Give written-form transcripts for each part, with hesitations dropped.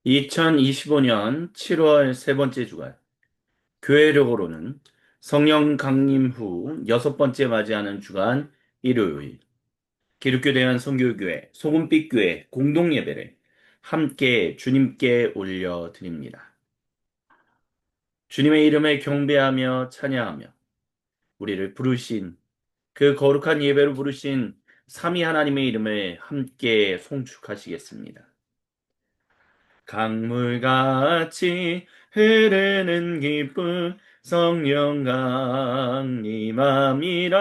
2025년 7월 세 번째 주간, 교회력으로는 성령 강림 후 여섯 번째 맞이하는 주간 일요일, 기독교 대한 선교교회 소금빛교회 공동예배를 함께 주님께 올려드립니다. 주님의 이름을 경배하며 찬양하며 우리를 부르신 그 거룩한 예배로 부르신 삼위 하나님의 이름을 함께 송축하시겠습니다. 강물같이 흐르는 기쁨 성령 강림함이라.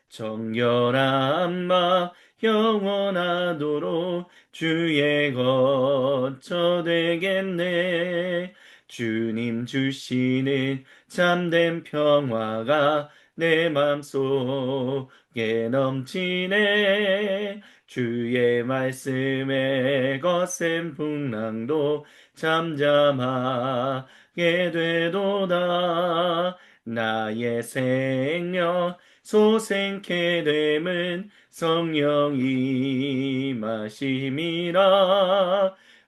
정결한 마 영원하도록 주의 거처 되겠네. 주님 주시는 참된 평화가 내 맘속에 넘치네. 주의 말씀에 거센 풍랑도 잠잠하게 되도다. 나의 생명 소생케 됨은 성령이 마심이라.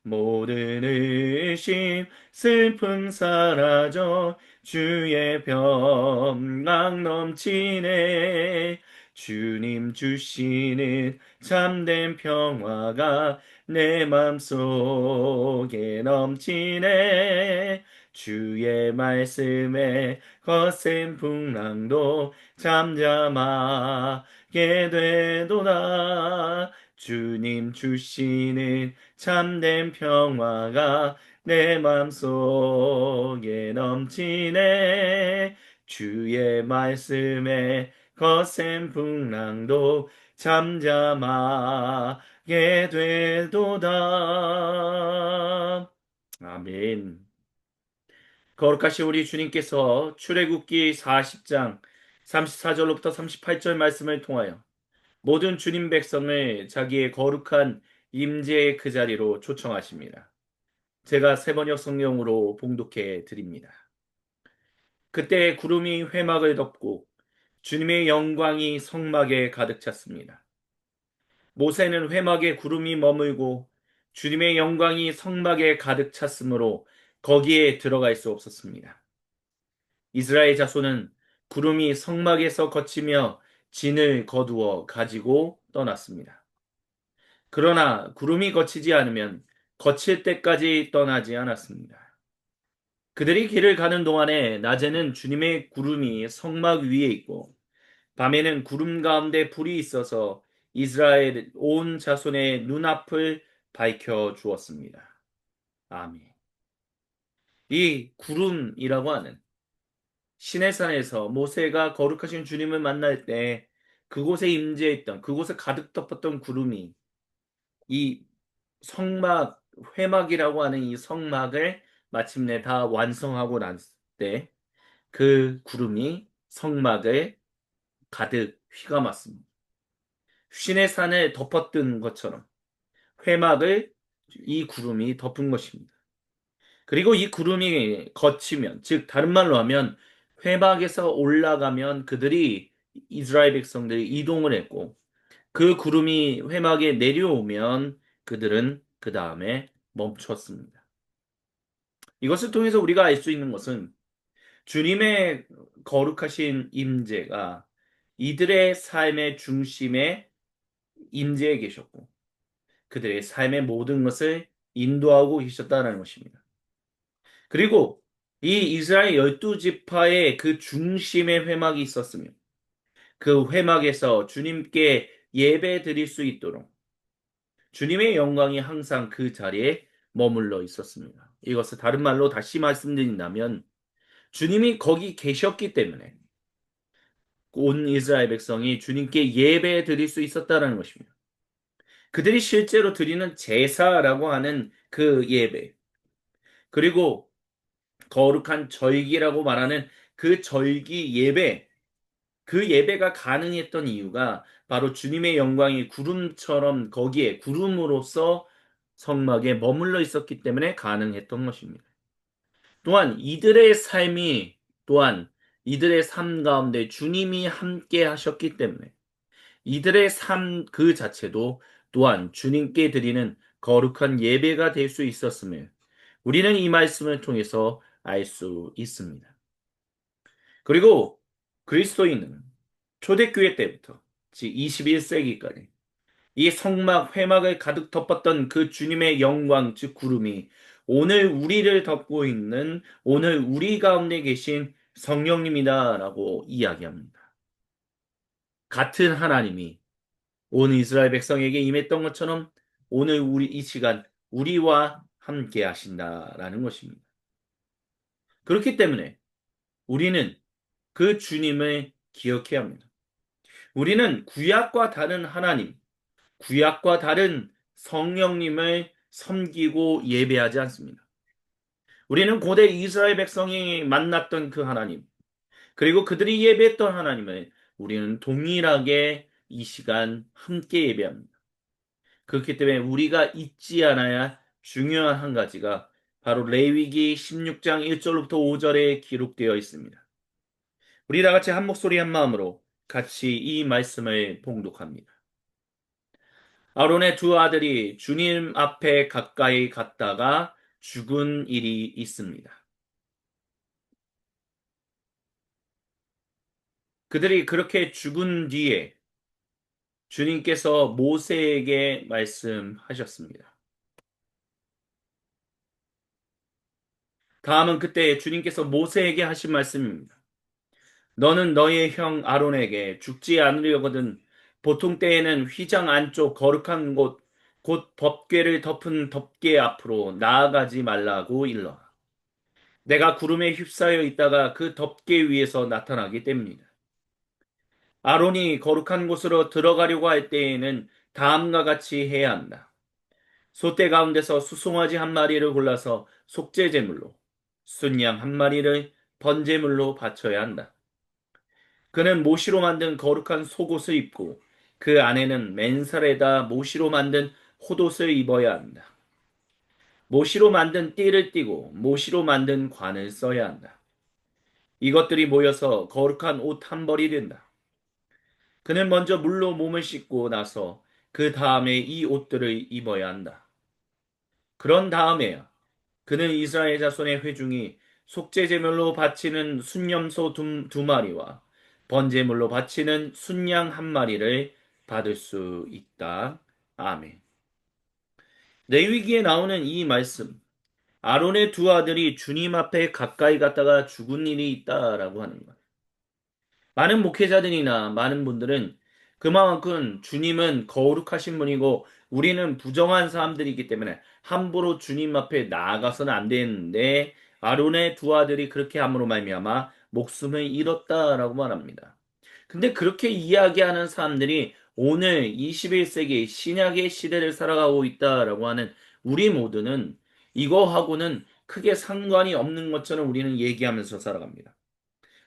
모든 의심 슬픔 사라져 주의 평강 넘치네. 주님 주시는 참된 평화가 내 맘속에 넘치네. 주의 말씀에 거센 풍랑도 잠잠하게 되도다. 주님 주시는 참된 평화가 내 맘속에 넘치네. 주의 말씀에 거센 풍랑도 잠잠하게 되도다. 아멘. 거룩하신 우리 주님께서 출애굽기 40장 34절로부터 38절 말씀을 통하여 모든 주님 백성을 자기의 거룩한 임재의 그 자리로 초청하십니다. 제가 세번역 성령으로 봉독해 드립니다. 그때 구름이 회막을 덮고 주님의 영광이 성막에 가득 찼습니다. 모세는 회막에 구름이 머물고 주님의 영광이 성막에 가득 찼으므로 거기에 들어갈 수 없었습니다. 이스라엘 자손은 구름이 성막에서 거치며 진을 거두어 가지고 떠났습니다. 그러나 구름이 거치지 않으면 거칠 때까지 떠나지 않았습니다. 그들이 길을 가는 동안에 낮에는 주님의 구름이 성막 위에 있고 밤에는 구름 가운데 불이 있어서 이스라엘 온 자손의 눈앞을 밝혀 주었습니다. 아멘. 이 구름이라고 하는 시내산에서 모세가 거룩하신 주님을 만날 때 그곳에 임재했던, 그곳에 가득 덮었던 구름이 이 성막, 회막이라고 하는 이 성막을 마침내 다 완성하고 난 때 그 구름이 성막을 가득 휘감았습니다. 시내산을 덮었던 것처럼 회막을 이 구름이 덮은 것입니다. 그리고 이 구름이 거치면, 즉 다른 말로 하면 회막에서 올라가면 그들이 이스라엘 백성들이 이동을 했고 그 구름이 회막에 내려오면 그들은 그 다음에 멈췄습니다. 이것을 통해서 우리가 알 수 있는 것은 주님의 거룩하신 임재가 이들의 삶의 중심에 임재해 계셨고 그들의 삶의 모든 것을 인도하고 계셨다는 것입니다. 그리고 이 이스라엘 12지파의 그 중심에 회막이 있었으며 그 회막에서 주님께 예배 드릴 수 있도록 주님의 영광이 항상 그 자리에 머물러 있었습니다. 이것을 다른 말로 다시 말씀드린다면 주님이 거기 계셨기 때문에 온 이스라엘 백성이 주님께 예배 드릴 수 있었다는 것입니다. 그들이 실제로 드리는 제사라고 하는 그 예배, 그리고 거룩한 절기라고 말하는 그 절기 예배, 그 예배가 가능했던 이유가 바로 주님의 영광이 구름처럼 거기에 구름으로써 성막에 머물러 있었기 때문에 가능했던 것입니다. 또한 이들의 삶 가운데 주님이 함께 하셨기 때문에 이들의 삶 그 자체도 또한 주님께 드리는 거룩한 예배가 될 수 있었음을 우리는 이 말씀을 통해서 알 수 있습니다. 그리고 그리스도인은 초대교회 때부터 즉 21세기까지 이 성막 회막을 가득 덮었던 그 주님의 영광 즉 구름이 오늘 우리를 덮고 있는 오늘 우리 가운데 계신 성령님이다라고 이야기합니다. 같은 하나님이 온 이스라엘 백성에게 임했던 것처럼 오늘 우리 이 시간 우리와 함께 하신다라는 것입니다. 그렇기 때문에 우리는 그 주님을 기억해야 합니다. 우리는 구약과 다른 하나님, 구약과 다른 성령님을 섬기고 예배하지 않습니다. 우리는 고대 이스라엘 백성이 만났던 그 하나님, 그리고 그들이 예배했던 하나님을 우리는 동일하게 이 시간 함께 예배합니다. 그렇기 때문에 우리가 잊지 않아야 중요한 한 가지가 바로 레위기 16장 1절부터 5절에 기록되어 있습니다. 우리 다 같이 한 목소리 한 마음으로 같이 이 말씀을 봉독합니다. 아론의 두 아들이 주님 앞에 가까이 갔다가 죽은 일이 있습니다. 그들이 그렇게 죽은 뒤에 주님께서 모세에게 말씀하셨습니다. 다음은 그때 주님께서 모세에게 하신 말씀입니다. 너는 너의 형 아론에게 죽지 않으려거든 보통 때에는 휘장 안쪽 거룩한 곳, 곧 법궤를 덮은 덮개 앞으로 나아가지 말라고 일러라. 내가 구름에 휩싸여 있다가 그 덮개 위에서 나타나기 때문이다. 아론이 거룩한 곳으로 들어가려고 할 때에는 다음과 같이 해야 한다. 소떼 가운데서 수송아지 한 마리를 골라서 속죄제물로, 순양 한 마리를 번제물로 바쳐야 한다. 그는 모시로 만든 거룩한 속옷을 입고 그 안에는 맨살에다 모시로 만든 홑옷을 입어야 한다. 모시로 만든 띠를 띠고 모시로 만든 관을 써야 한다. 이것들이 모여서 거룩한 옷 한 벌이 된다. 그는 먼저 물로 몸을 씻고 나서 그 다음에 이 옷들을 입어야 한다. 그런 다음에야 그는 이스라엘 자손의 회중이 속죄제물로 바치는 순염소 두 마리와 번제물로 바치는 순양 한 마리를 받을 수 있다. 아멘. 레위기에 나오는 이 말씀, 아론의 두 아들이 주님 앞에 가까이 갔다가 죽은 일이 있다라고 하는 것. 많은 목회자들이나 많은 분들은 그만큼 주님은 거룩하신 분이고 우리는 부정한 사람들이기 때문에 함부로 주님 앞에 나아가서는 안 되는데 아론의 두 아들이 그렇게 함으로 말미암아 목숨을 잃었다라고 말합니다. 근데 그렇게 이야기하는 사람들이 오늘 21세기 신약의 시대를 살아가고 있다라고 하는 우리 모두는 이거하고는 크게 상관이 없는 것처럼 우리는 얘기하면서 살아갑니다.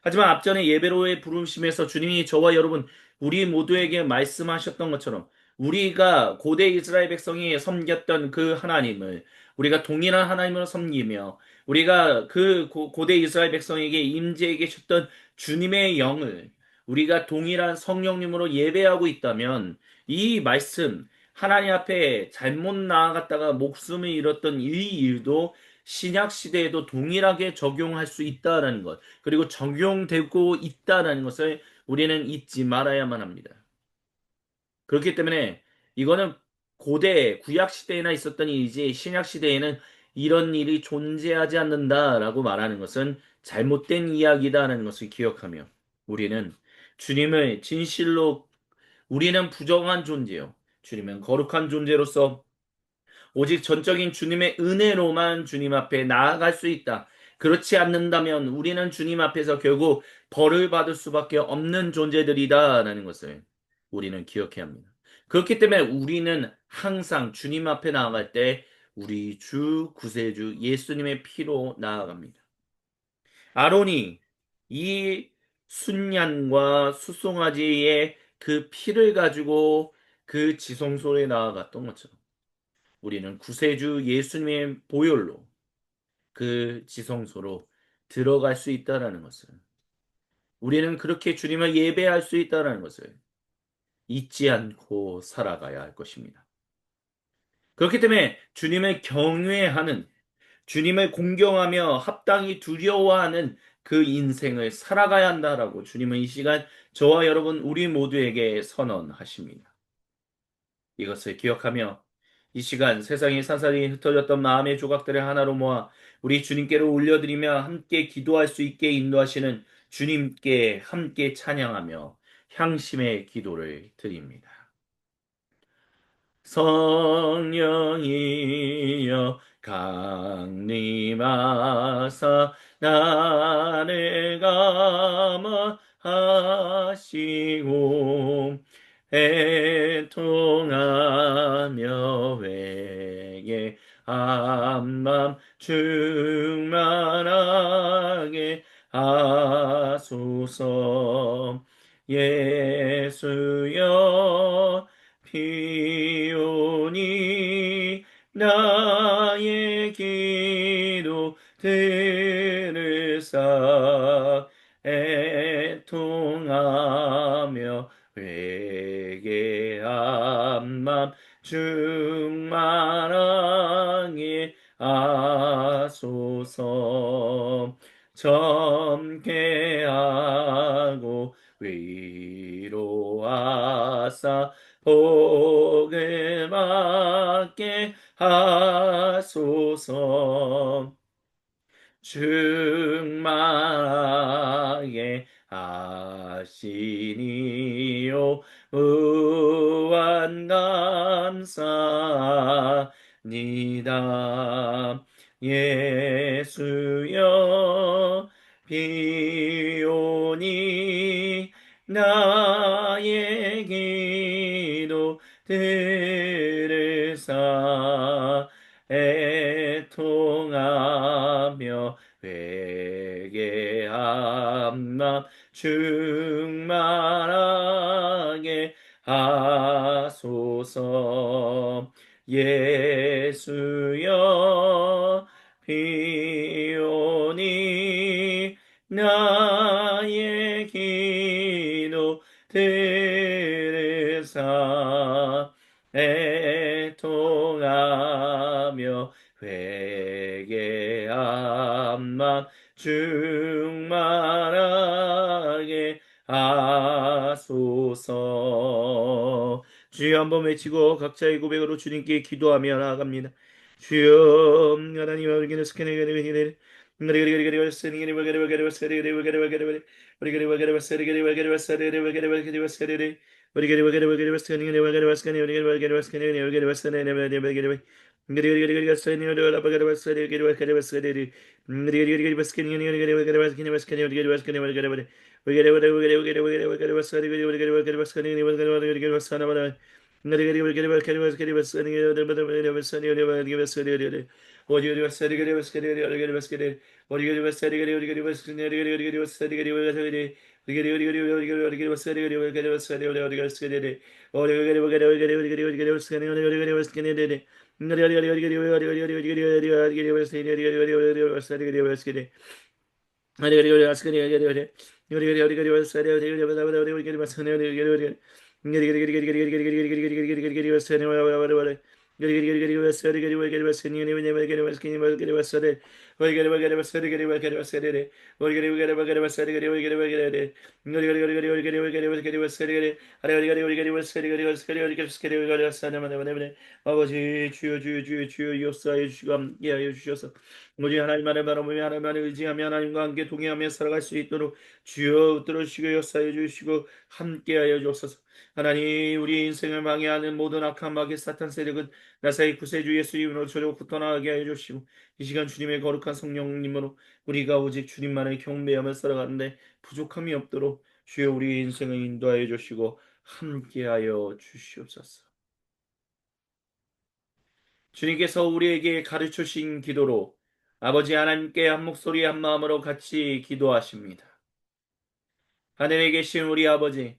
하지만 앞전에 예배로의 부르심에서 주님이 저와 여러분, 우리 모두에게 말씀하셨던 것처럼 우리가 고대 이스라엘 백성이 섬겼던 그 하나님을 우리가 동일한 하나님을 섬기며 우리가 그 고대 이스라엘 백성에게 임재해 계셨던 주님의 영을 우리가 동일한 성령님으로 예배하고 있다면 이 말씀 하나님 앞에 잘못 나아갔다가 목숨을 잃었던 이 일도 신약 시대에도 동일하게 적용할 수 있다라는 것. 그리고 적용되고 있다라는 것을 우리는 잊지 말아야만 합니다. 그렇기 때문에 이거는 고대 구약 시대에나 있었던 일이지 신약 시대에는 이런 일이 존재하지 않는다라고 말하는 것은 잘못된 이야기다라는 것을 기억하며 우리는 주님을 진실로 우리는 부정한 존재요. 주님은 거룩한 존재로서 오직 전적인 주님의 은혜로만 주님 앞에 나아갈 수 있다. 그렇지 않는다면 우리는 주님 앞에서 결국 벌을 받을 수밖에 없는 존재들이다라는 것을 우리는 기억해야 합니다. 그렇기 때문에 우리는 항상 주님 앞에 나아갈 때 우리 주 구세주 예수님의 피로 나아갑니다. 아론이 이 순양과 수송아지의 그 피를 가지고 그 지성소에 나아갔던 것처럼 우리는 구세주 예수님의 보혈로 그 지성소로 들어갈 수 있다라는 것을 우리는 그렇게 주님을 예배할 수 있다라는 것을 잊지 않고 살아가야 할 것입니다. 그렇기 때문에 주님을 경외하는, 주님을 공경하며 합당히 두려워하는 그 인생을 살아가야 한다라고 주님은 이 시간 저와 여러분 우리 모두에게 선언하십니다. 이것을 기억하며 이 시간 세상에 사사리 흩어졌던 마음의 조각들을 하나로 모아 우리 주님께로 올려드리며 함께 기도할 수 있게 인도하시는 주님께 함께 찬양하며 향심의 기도를 드립니다. 성령이여 강림하사 나를 감화하시고 애통하며 회개 암만 충만하게 하소서. 예수여 피오니 나의 기도 들으사 애통하며 회개한 맘 충만하게 하소서. 점케하고 위로하사 복을 받게 하소서. 충만하게 하시니요 무한감사니다. 예수여 비오니 나의 기도 들으사 애통하며 회개한 맘 충만하게 하소서. 예수여 비오니 나의 기도 들으사 애통하며 회개한 맘 충만하게 하소서. 주여 한번 외치고 각자의 고백으로 주님께 기도하며 나아갑니다. 주여 하나님 아버지는 스캔을 아버지 주여 주여 주여 주여 역사하여 주시고 함께하여 주셔서 오직 하나님만을 바라보며 하나님만을 의지하며 하나님과 함께 동행하며 살아갈 수 있도록 주여 들어주시고 역사해 주시고 함께하여 주옵소서. 하나님 우리 인생을 방해하는 모든 악한 마귀 사탄 세력은 나사의 구세주 예수 이름으로 저로부터 나가게 하여 주시고 이 시간 주님의 거룩한 성령님으로 우리가 오직 주님만을 경배하며 살아가는데 부족함이 없도록 주여 우리 인생을 인도하여 주시고 함께하여 주시옵소서. 주님께서 우리에게 가르쳐 주신 기도로 아버지 하나님께 한 목소리 한 마음으로 같이 기도하십니다. 하늘에 계신 우리 아버지,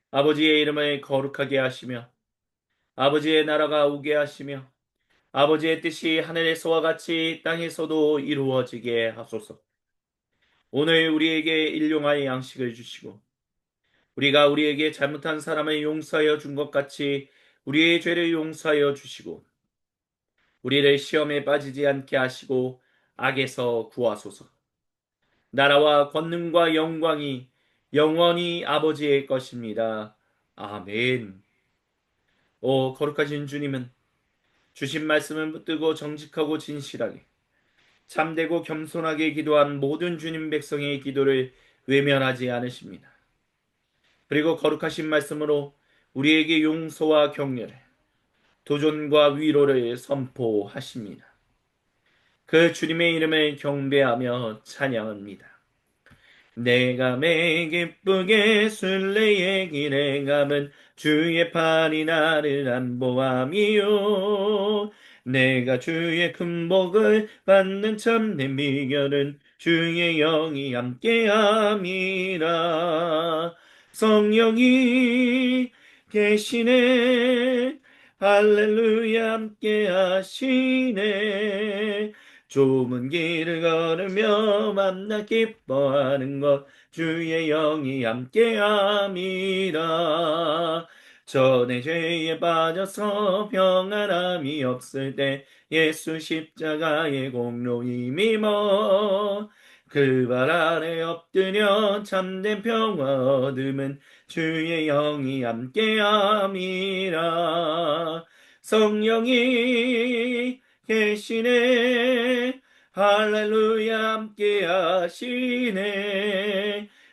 아버지의 이름을 거룩하게 하시며 아버지의 나라가 오게 하시며 아버지의 뜻이 하늘에서와 같이 땅에서도 이루어지게 하소서. 오늘 우리에게 일용할 양식을 주시고 우리가 우리에게 잘못한 사람을 용서하여 준 것 같이 우리의 죄를 용서하여 주시고 우리를 시험에 빠지지 않게 하시고 악에서 구하소서. 나라와 권능과 영광이 영원히 아버지의 것입니다. 아멘. 오 거룩하신 주님은 주신 말씀을 붙들고 정직하고 진실하게 참되고 겸손하게 기도한 모든 주님 백성의 기도를 외면하지 않으십니다. 그리고 거룩하신 말씀으로 우리에게 용서와 격려를 도전과 위로를 선포하십니다. 그 주님의 이름을 경배하며 찬양합니다. 내가 매 기쁘게 순례의 길에 가면 주의 팔이 나를 안보함이요. 내가 주의 큰 복을 받는 참된 비결은 주의 영이 함께함이라. 성령이 계시네. 할렐루야 함께하시네. 좁은 길을 걸으며 만나 기뻐하는 것 주의 영이 함께함이라. 전에 죄에 빠져서 평안함이 없을 때 예수 십자가의 공로 힘입어 그 발 아래 엎드려 참된 평화 얻음은 주의 영이 함께함이라. 성령이 계시네. 할렐루야 함께 하시네.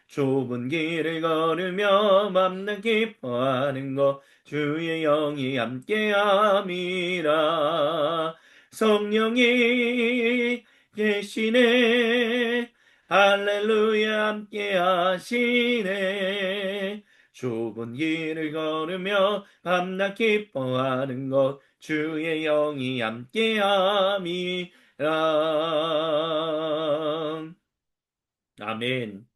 좁은 길을 걸으며 맘나 기뻐하는 것 주의 영이 함께 함이라. 성령이 계시네. 할렐루야 함께 하시네. 좁은 길을 걸으며 밤낮 기뻐하는 것 주의 영이 함께함이라. 아멘.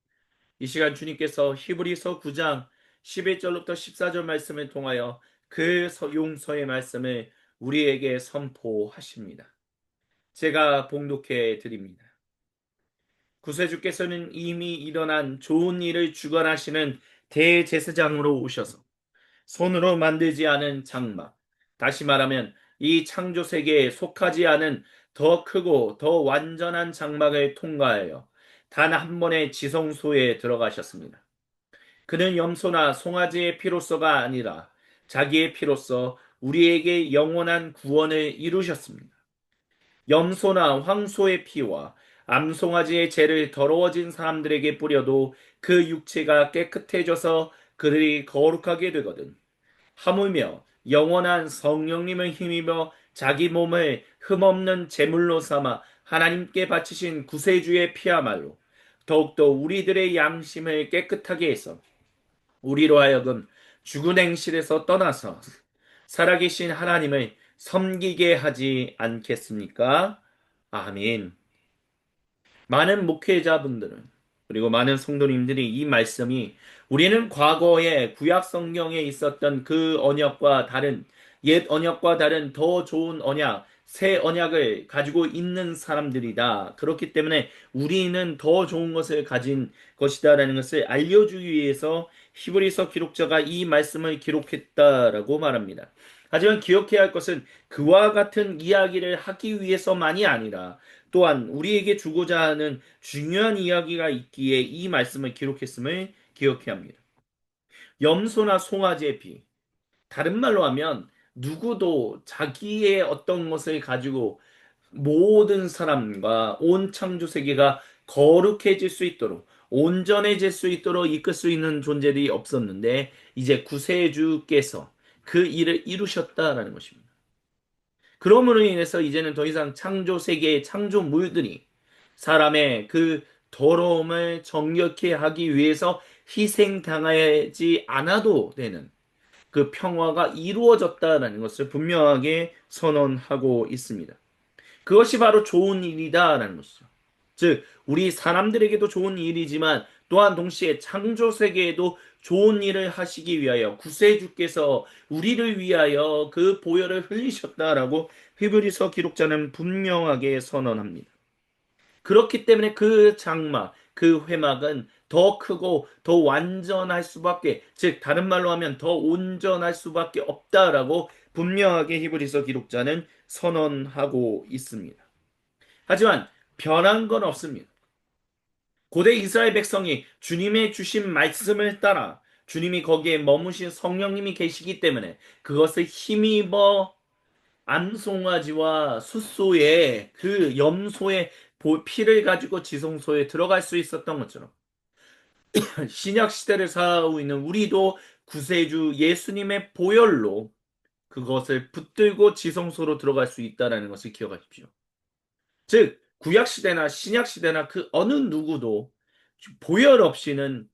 이 시간 주님께서 히브리서 9장 11절부터 14절 말씀을 통하여 그 용서의 말씀을 우리에게 선포하십니다. 제가 봉독해 드립니다. 구세주께서는 이미 일어난 좋은 일을 주관하시는 대제사장으로 오셔서 손으로 만들지 않은 장막, 다시 말하면 이 창조 세계에 속하지 않은 더 크고 더 완전한 장막을 통과하여 단 한 번의 지성소에 들어가셨습니다. 그는 염소나 송아지의 피로서가 아니라 자기의 피로서 우리에게 영원한 구원을 이루셨습니다. 염소나 황소의 피와 암송아지의 죄를 더러워진 사람들에게 뿌려도 그 육체가 깨끗해져서 그들이 거룩하게 되거든. 하물며 영원한 성령님을 힘입어 자기 몸을 흠없는 제물로 삼아 하나님께 바치신 구세주의 피야말로 더욱더 우리들의 양심을 깨끗하게 해서 우리로 하여금 죽은 행실에서 떠나서 살아계신 하나님을 섬기게 하지 않겠습니까? 아멘. 많은 목회자분들은 그리고 많은 성도님들이 이 말씀이 우리는 과거에 구약 성경에 있었던 그 언약과 다른 옛 언약과 다른 더 좋은 언약, 새 언약을 가지고 있는 사람들이다. 그렇기 때문에 우리는 더 좋은 것을 가진 것이다라는 것을 알려주기 위해서 히브리서 기록자가 이 말씀을 기록했다라고 말합니다. 하지만 기억해야 할 것은 그와 같은 이야기를 하기 위해서만이 아니라 또한 우리에게 주고자 하는 중요한 이야기가 있기에 이 말씀을 기록했음을 기억해야 합니다. 염소나 송아지의 피. 다른 말로 하면 누구도 자기의 어떤 것을 가지고 모든 사람과 온 창조 세계가 거룩해질 수 있도록 온전해질 수 있도록 이끌 수 있는 존재들이 없었는데 이제 구세주께서 그 일을 이루셨다라는 것입니다. 그러므로 인해서 이제는 더 이상 창조 세계의 창조물들이 사람의 그 더러움을 정결케 하기 위해서 희생당하지 않아도 되는 그 평화가 이루어졌다라는 것을 분명하게 선언하고 있습니다. 그것이 바로 좋은 일이다라는 것이죠. 즉, 우리 사람들에게도 좋은 일이지만 또한 동시에 창조 세계에도 좋은 일을 하시기 위하여 구세주께서 우리를 위하여 그 보혈을 흘리셨다라고 히브리서 기록자는 분명하게 선언합니다. 그렇기 때문에 그 장막, 그 회막은 더 크고 더 완전할 수밖에, 즉 다른 말로 하면 더 온전할 수밖에 없다라고 분명하게 히브리서 기록자는 선언하고 있습니다. 하지만 변한 건 없습니다. 고대 이스라엘 백성이 주님의 주신 말씀을 따라 주님이 거기에 머무신 성령님이 계시기 때문에 그것을 힘입어 암송아지와 숫소의 그 염소의 피를 가지고 지성소에 들어갈 수 있었던 것처럼 신약 시대를 살아가고 있는 우리도 구세주 예수님의 보혈로 그것을 붙들고 지성소로 들어갈 수 있다는 것을 기억하십시오. 즉 구약 시대나 신약 시대나 그 어느 누구도 보혈 없이는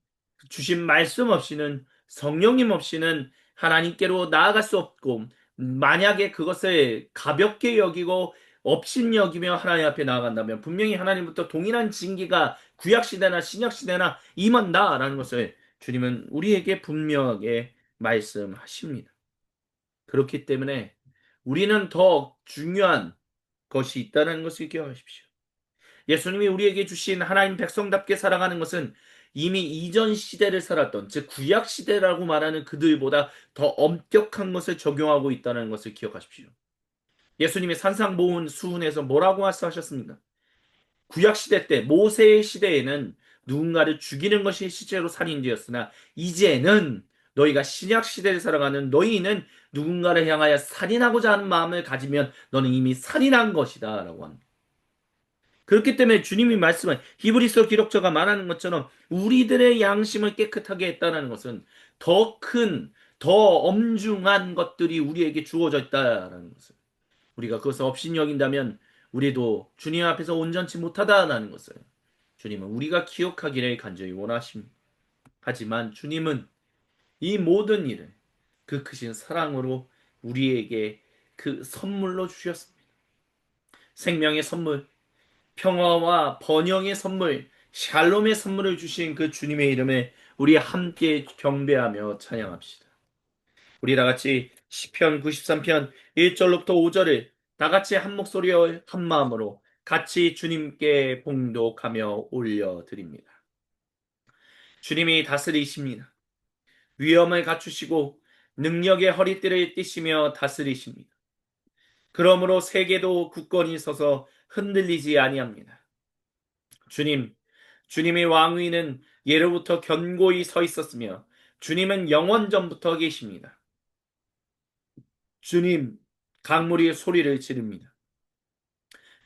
주신 말씀 없이는 성령님 없이는 하나님께로 나아갈 수 없고 만약에 그것을 가볍게 여기고 업신여기며 하나님 앞에 나아간다면 분명히 하나님부터 동일한 징계가 구약 시대나 신약 시대나 임한다라는 것을 주님은 우리에게 분명하게 말씀하십니다. 그렇기 때문에 우리는 더 중요한 것이 있다는 것을 기억하십시오. 예수님이 우리에게 주신 하나님 백성답게 살아가는 것은 이미 이전 시대를 살았던 즉 구약 시대라고 말하는 그들보다 더 엄격한 것을 적용하고 있다는 것을 기억하십시오. 예수님이 산상보훈 수훈에서 뭐라고 말씀하셨습니까? 구약 시대 때 모세의 시대에는 누군가를 죽이는 것이 실제로 살인죄였으나 이제는 너희가 신약 시대를 살아가는 너희는 누군가를 향하여 살인하고자 하는 마음을 가지면 너는 이미 살인한 것이다 라고 합니다. 그렇기 때문에 주님이 말씀한 히브리서 기록자가 말하는 것처럼 우리들의 양심을 깨끗하게 했다는 것은 더 큰, 더 엄중한 것들이 우리에게 주어져 있다는 것을 우리가 그것을 업신여긴다면 우리도 주님 앞에서 온전치 못하다는 것을 주님은 우리가 기억하기를 간절히 원하십니다. 하지만 주님은 이 모든 일을 그 크신 사랑으로 우리에게 그 선물로 주셨습니다. 생명의 선물, 평화와 번영의 선물, 샬롬의 선물을 주신 그 주님의 이름에 우리 함께 경배하며 찬양합시다. 우리 다 같이 시편 93편 1절로부터 5절을 다 같이 한 목소리와 한 마음으로 같이 주님께 봉독하며 올려드립니다. 주님이 다스리십니다. 위엄을 갖추시고 능력의 허리띠를 띠시며 다스리십니다. 그러므로 세계도 굳건히 서서 흔들리지 아니합니다. 주님의 왕위는 예로부터 견고히 서 있었으며 주님은 영원전부터 계십니다. 주님, 강물이 소리를 지릅니다.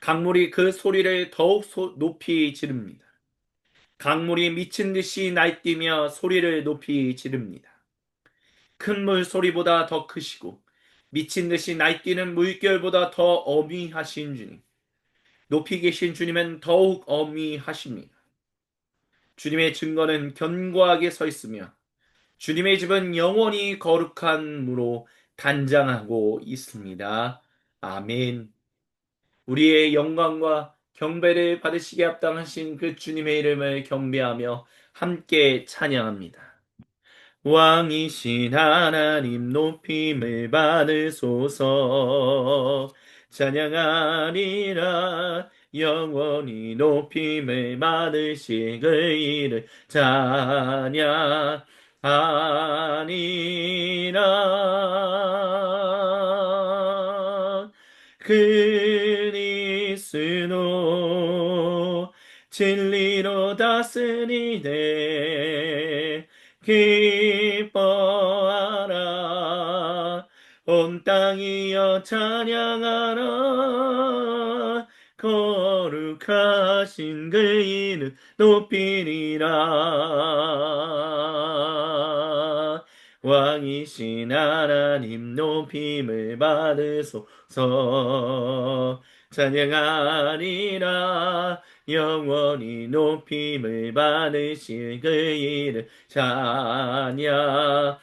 강물이 그 소리를 더욱 높이 지릅니다. 강물이 미친 듯이 날뛰며 소리를 높이 지릅니다. 큰 물 소리보다 더 크시고 미친 듯이 날뛰는 물결보다 더 어미하신 주님. 높이 계신 주님은 더욱 어미하십니다. 주님의 증거는 견고하게 서 있으며 주님의 집은 영원히 거룩함으로 단장하고 있습니다. 아멘. 우리의 영광과 경배를 받으시기에 합당하신 그 주님의 이름을 경배하며 함께 찬양합니다. 왕이신 하나님 높임을 받으소서. 찬양하리라 영원히 높임을 받으실 그 이를 찬양하니라. 그리스도 진리로 다스리네 기뻐하라 온 땅이여 찬양하라 거룩하신 그 이름 높이리라. 왕이신 하나님 높임을 받으소서. 찬양하리라 영원히 높임을 받으실 그 이름 찬양하리라.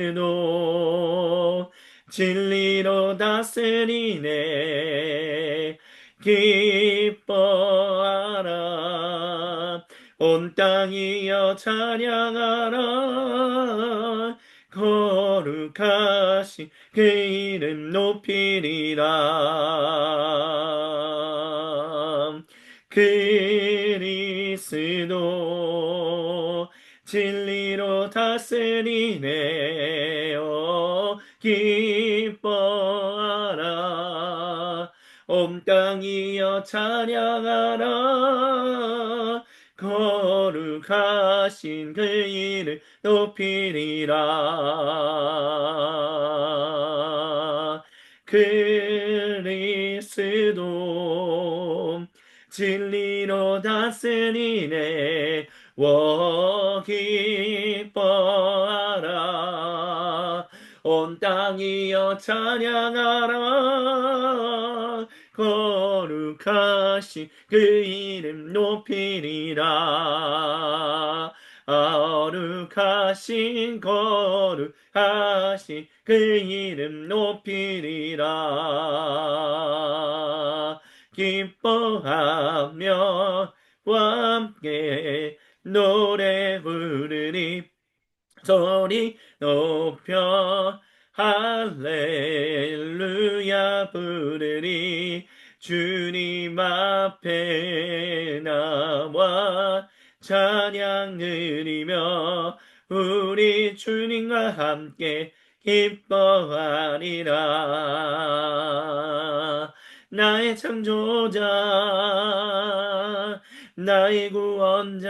그리스도 진리로 다스리네 기뻐하라 온 땅이여 찬양하라 거룩하신 그 이름 높이리라. 그리스도 그리스도 진리로 다스리네. 기뻐하라. 온 땅이여 찬양하라. 거룩하신 그 이름 높이리라. 그리스도 진리로 다스리네. 기뻐하라. 온 땅이여 찬양하라. 거룩하신 그 이름 높이리라. 거룩하신 그 이름 높이리라. 기뻐하며 함께 노래 부르니 소리 높여 할렐루야 부르니 주님 앞에 나와 찬양 드리며 우리 주님과 함께 기뻐하리라. 나의 창조자 나의 구원자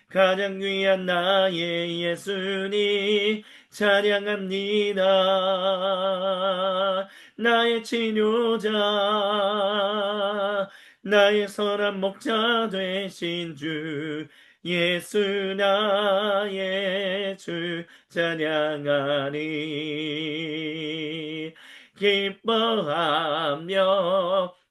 가장 귀한 나의 예수님 찬양합니다. 나의 치료자 나의 선한 목자 되신 주 예수 나의 주 찬양하리. 기뻐하며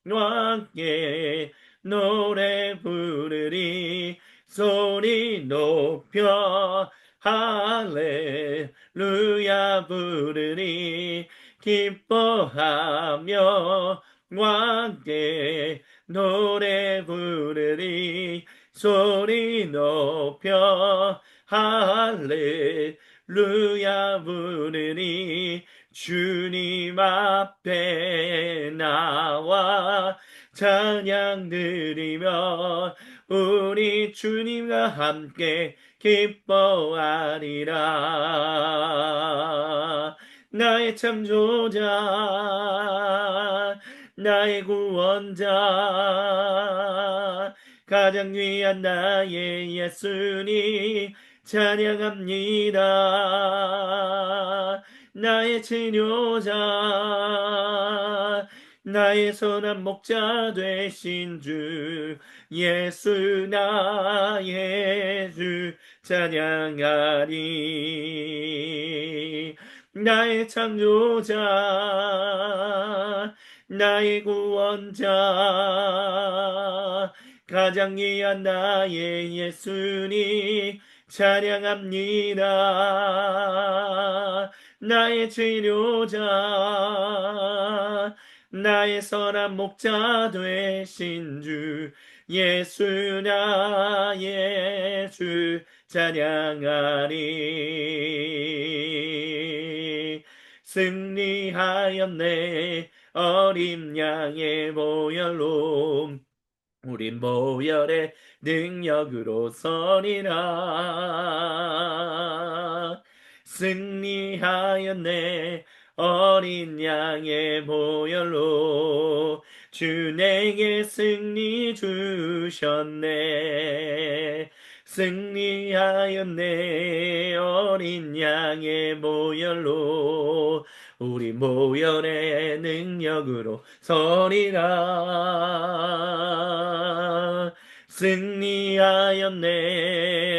함께 노래 부르리. 소리 높여 할렐루야 부르니 기뻐하며 함께 노래 부르니 소리 높여 할렐루야 부르니 주님 앞에 나와 찬양 드리며 우리 주님과 함께 기뻐하리라. 나의 창조자 나의 구원자 가장 귀한 나의 예수님 찬양합니다. 나의 치료자 나의 선한 목자 되신 주 예수 나의 주 찬양하리. 나의 창조자 나의 구원자 가장 귀한 나의 예수님 찬양합니다. 나의 치료자 나의 선한 목자 되신 주 예수 나의 주 찬양하리. 승리하였네 어린 양의 보혈로 우린 보혈의 능력으로 서리라. 승리하였네 어린 양의 보혈로 주 내게 승리 주셨네. 승리하였네 어린 양의 보혈로 우리 보혈의 능력으로 서리라. 승리하였네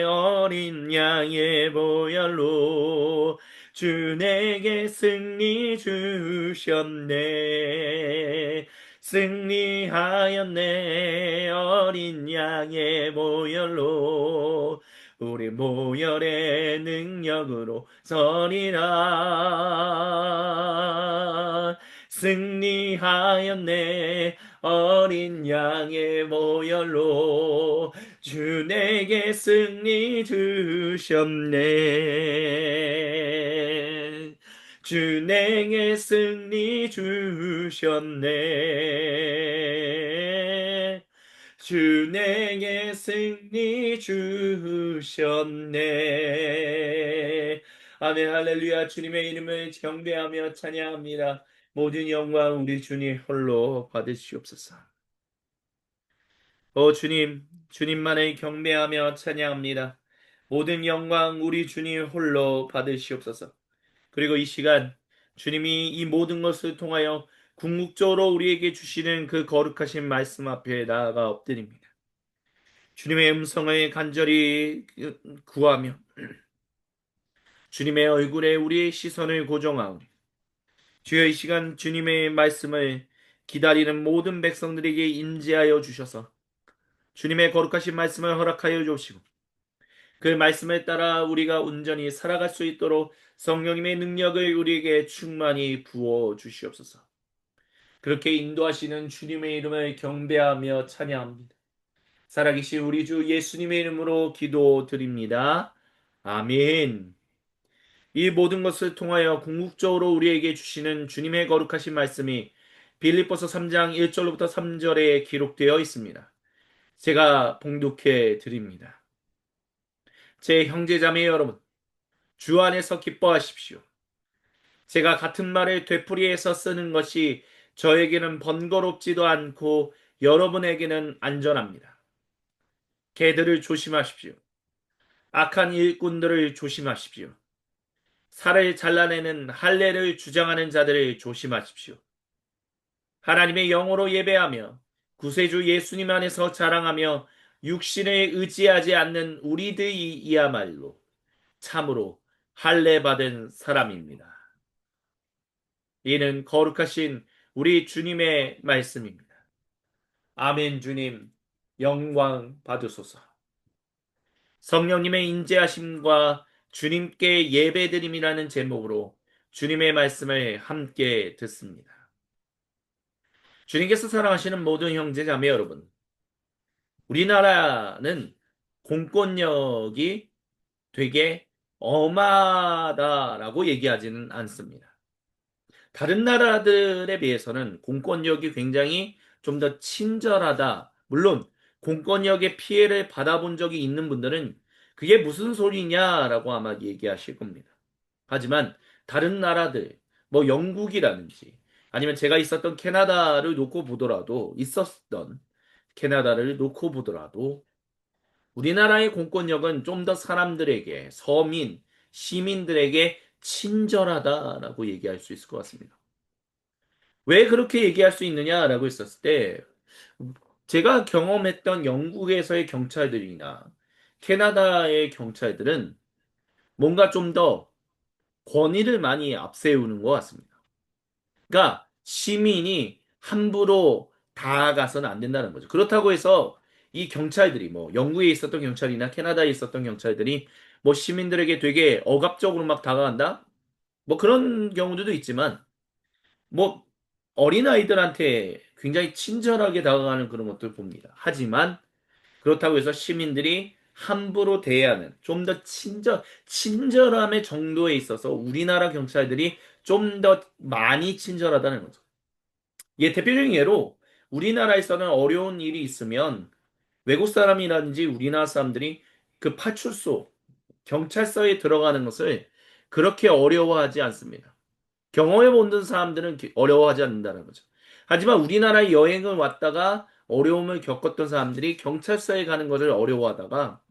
어린 양의 보혈로 주 내게 승리 주셨네. 승리하였네 어린 양의 보혈로 우리 보혈의 능력으로 서리라. 승리하였네 어린 양의 보혈로 주 내게 승리 주셨네. 주 내게 승리 주셨네. 주 내게 승리 주셨네. 아멘, 할렐루야. 주님의 이름을 경배하며 찬양합니다. 모든 영광 우리 주님 홀로 받으시옵소서. 주님, 주님만을 경배하며 찬양합니다. 모든 영광 우리 주님 홀로 받으시옵소서. 그리고 이 시간 주님이 이 모든 것을 통하여 궁극적으로 우리에게 주시는 그 거룩하신 말씀 앞에 나아가 엎드립니다. 주님의 음성을 간절히 구하며 주님의 얼굴에 우리의 시선을 고정하오니 주여 이 시간 주님의 말씀을 기다리는 모든 백성들에게 임재하여 주셔서 주님의 거룩하신 말씀을 허락하여 주시고 그 말씀에 따라 우리가 온전히 살아갈 수 있도록 성령님의 능력을 우리에게 충만히 부어 주시옵소서. 그렇게 인도하시는 주님의 이름을 경배하며 찬양합니다. 살아계신 우리 주 예수님의 이름으로 기도드립니다. 아멘. 이 모든 것을 통하여 궁극적으로 우리에게 주시는 주님의 거룩하신 말씀이 빌립보서 3장 1절로부터 3절에 기록되어 있습니다. 제가 봉독해 드립니다. 제 형제자매 여러분, 주 안에서 기뻐하십시오. 제가 같은 말을 되풀이해서 쓰는 것이 저에게는 번거롭지도 않고 여러분에게는 안전합니다. 개들을 조심하십시오. 악한 일꾼들을 조심하십시오. 살을 잘라내는 할례를 주장하는 자들을 조심하십시오. 하나님의 영으로 예배하며 구세주 예수님 안에서 자랑하며 육신을 의지하지 않는 우리들이야말로 참으로 할례 받은 사람입니다. 이는 거룩하신 우리 주님의 말씀입니다. 아멘. 주님 영광 받으소서. 성령님의 인재하심과 주님께 예배드림이라는 제목으로 주님의 말씀을 함께 듣습니다. 주님께서 사랑하시는 모든 형제자매 여러분, 우리나라는 공권력이 되게 엄하다라고 얘기하지는 않습니다. 다른 나라들에 비해서는 공권력이 굉장히 좀 더 친절하다. 물론 공권력의 피해를 받아본 적이 있는 분들은 그게 무슨 소리냐라고 아마 얘기하실 겁니다. 하지만 다른 나라들, 뭐 영국이라든지 아니면 제가 있었던 캐나다를 놓고 보더라도 있었던 캐나다를 놓고 보더라도 우리나라의 공권력은 좀 더 사람들에게 서민, 시민들에게 친절하다라고 얘기할 수 있을 것 같습니다. 왜 그렇게 얘기할 수 있느냐라고 했었을 때 제가 경험했던 영국에서의 경찰들이나 캐나다의 경찰들은 뭔가 좀 더 권위를 많이 앞세우는 것 같습니다. 그러니까 시민이 함부로 다가서는 안 된다는 거죠. 그렇다고 해서 이 경찰들이 뭐 영국에 있었던 경찰이나 캐나다에 있었던 경찰들이 뭐 시민들에게 되게 억압적으로 막 다가간다? 뭐 그런 경우들도 있지만 뭐 어린아이들한테 굉장히 친절하게 다가가는 그런 것들 봅니다. 하지만 그렇다고 해서 시민들이 함부로 대하는 좀 더 친절함의 정도에 있어서 우리나라 경찰들이 좀 더 많이 친절하다는 거죠. 예, 대표적인 예로 우리나라에서는 어려운 일이 있으면 외국 사람이라든지 우리나라 사람들이 그 파출소, 경찰서에 들어가는 것을 그렇게 어려워하지 않습니다. 경험해 본 사람들은 어려워하지 않는다는 거죠. 하지만 우리나라에 여행을 왔다가 어려움을 겪었던 사람들이 경찰서에 가는 것을 어려워하다가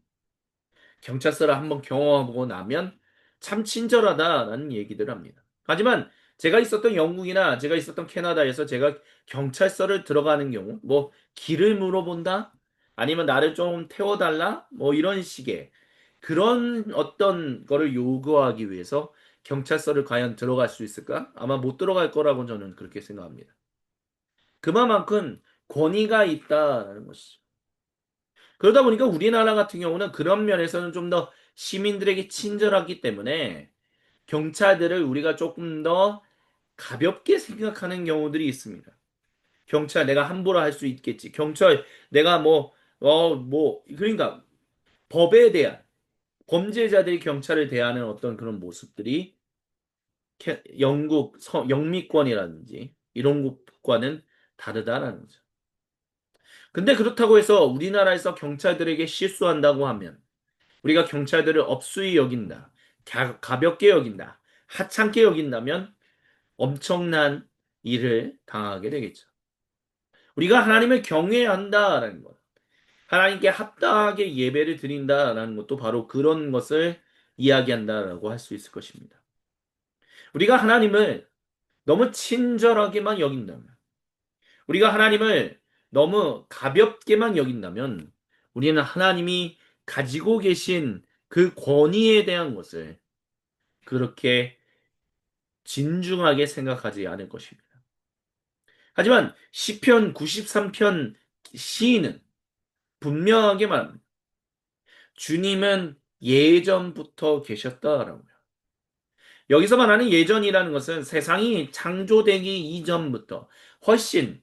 경찰서를 한번 경험하고 나면 참 친절하다라는 얘기들을 합니다. 하지만 제가 있었던 영국이나 제가 있었던 캐나다에서 제가 경찰서를 들어가는 경우, 뭐 길을 물어본다? 아니면 나를 좀 태워달라? 뭐 이런 식의 그런 어떤 거를 요구하기 위해서 경찰서를 과연 들어갈 수 있을까? 아마 못 들어갈 거라고 저는 그렇게 생각합니다. 그만큼 권위가 있다라는 것이죠. 그러다 보니까 우리나라 같은 경우는 그런 면에서는 좀 더 시민들에게 친절하기 때문에 경찰들을 우리가 조금 더 가볍게 생각하는 경우들이 있습니다. 경찰 내가 함부로 할 수 있겠지. 경찰 내가 그러니까 법에 대한 범죄자들이 경찰을 대하는 어떤 그런 모습들이 영국 영미권이라든지 이런 곳과는 다르다라는 거죠. 근데 그렇다고 해서 우리나라에서 경찰들에게 실수한다고 하면 우리가 경찰들을 업수히 여긴다. 가볍게 여긴다. 하찮게 여긴다면 엄청난 일을 당하게 되겠죠. 우리가 하나님을 경외해야 한다라는 것. 하나님께 합당하게 예배를 드린다라는 것도 바로 그런 것을 이야기한다라고 할 수 있을 것입니다. 우리가 하나님을 너무 친절하게만 여긴다면, 우리가 하나님을 너무 가볍게만 여긴다면, 우리는 하나님이 가지고 계신 그 권위에 대한 것을 그렇게 진중하게 생각하지 않을 것입니다. 하지만 시편 93편 시인은 분명하게 말합니다. 주님은 예전부터 계셨다라고요. 여기서 말하는 예전이라는 것은 세상이 창조되기 이전부터 훨씬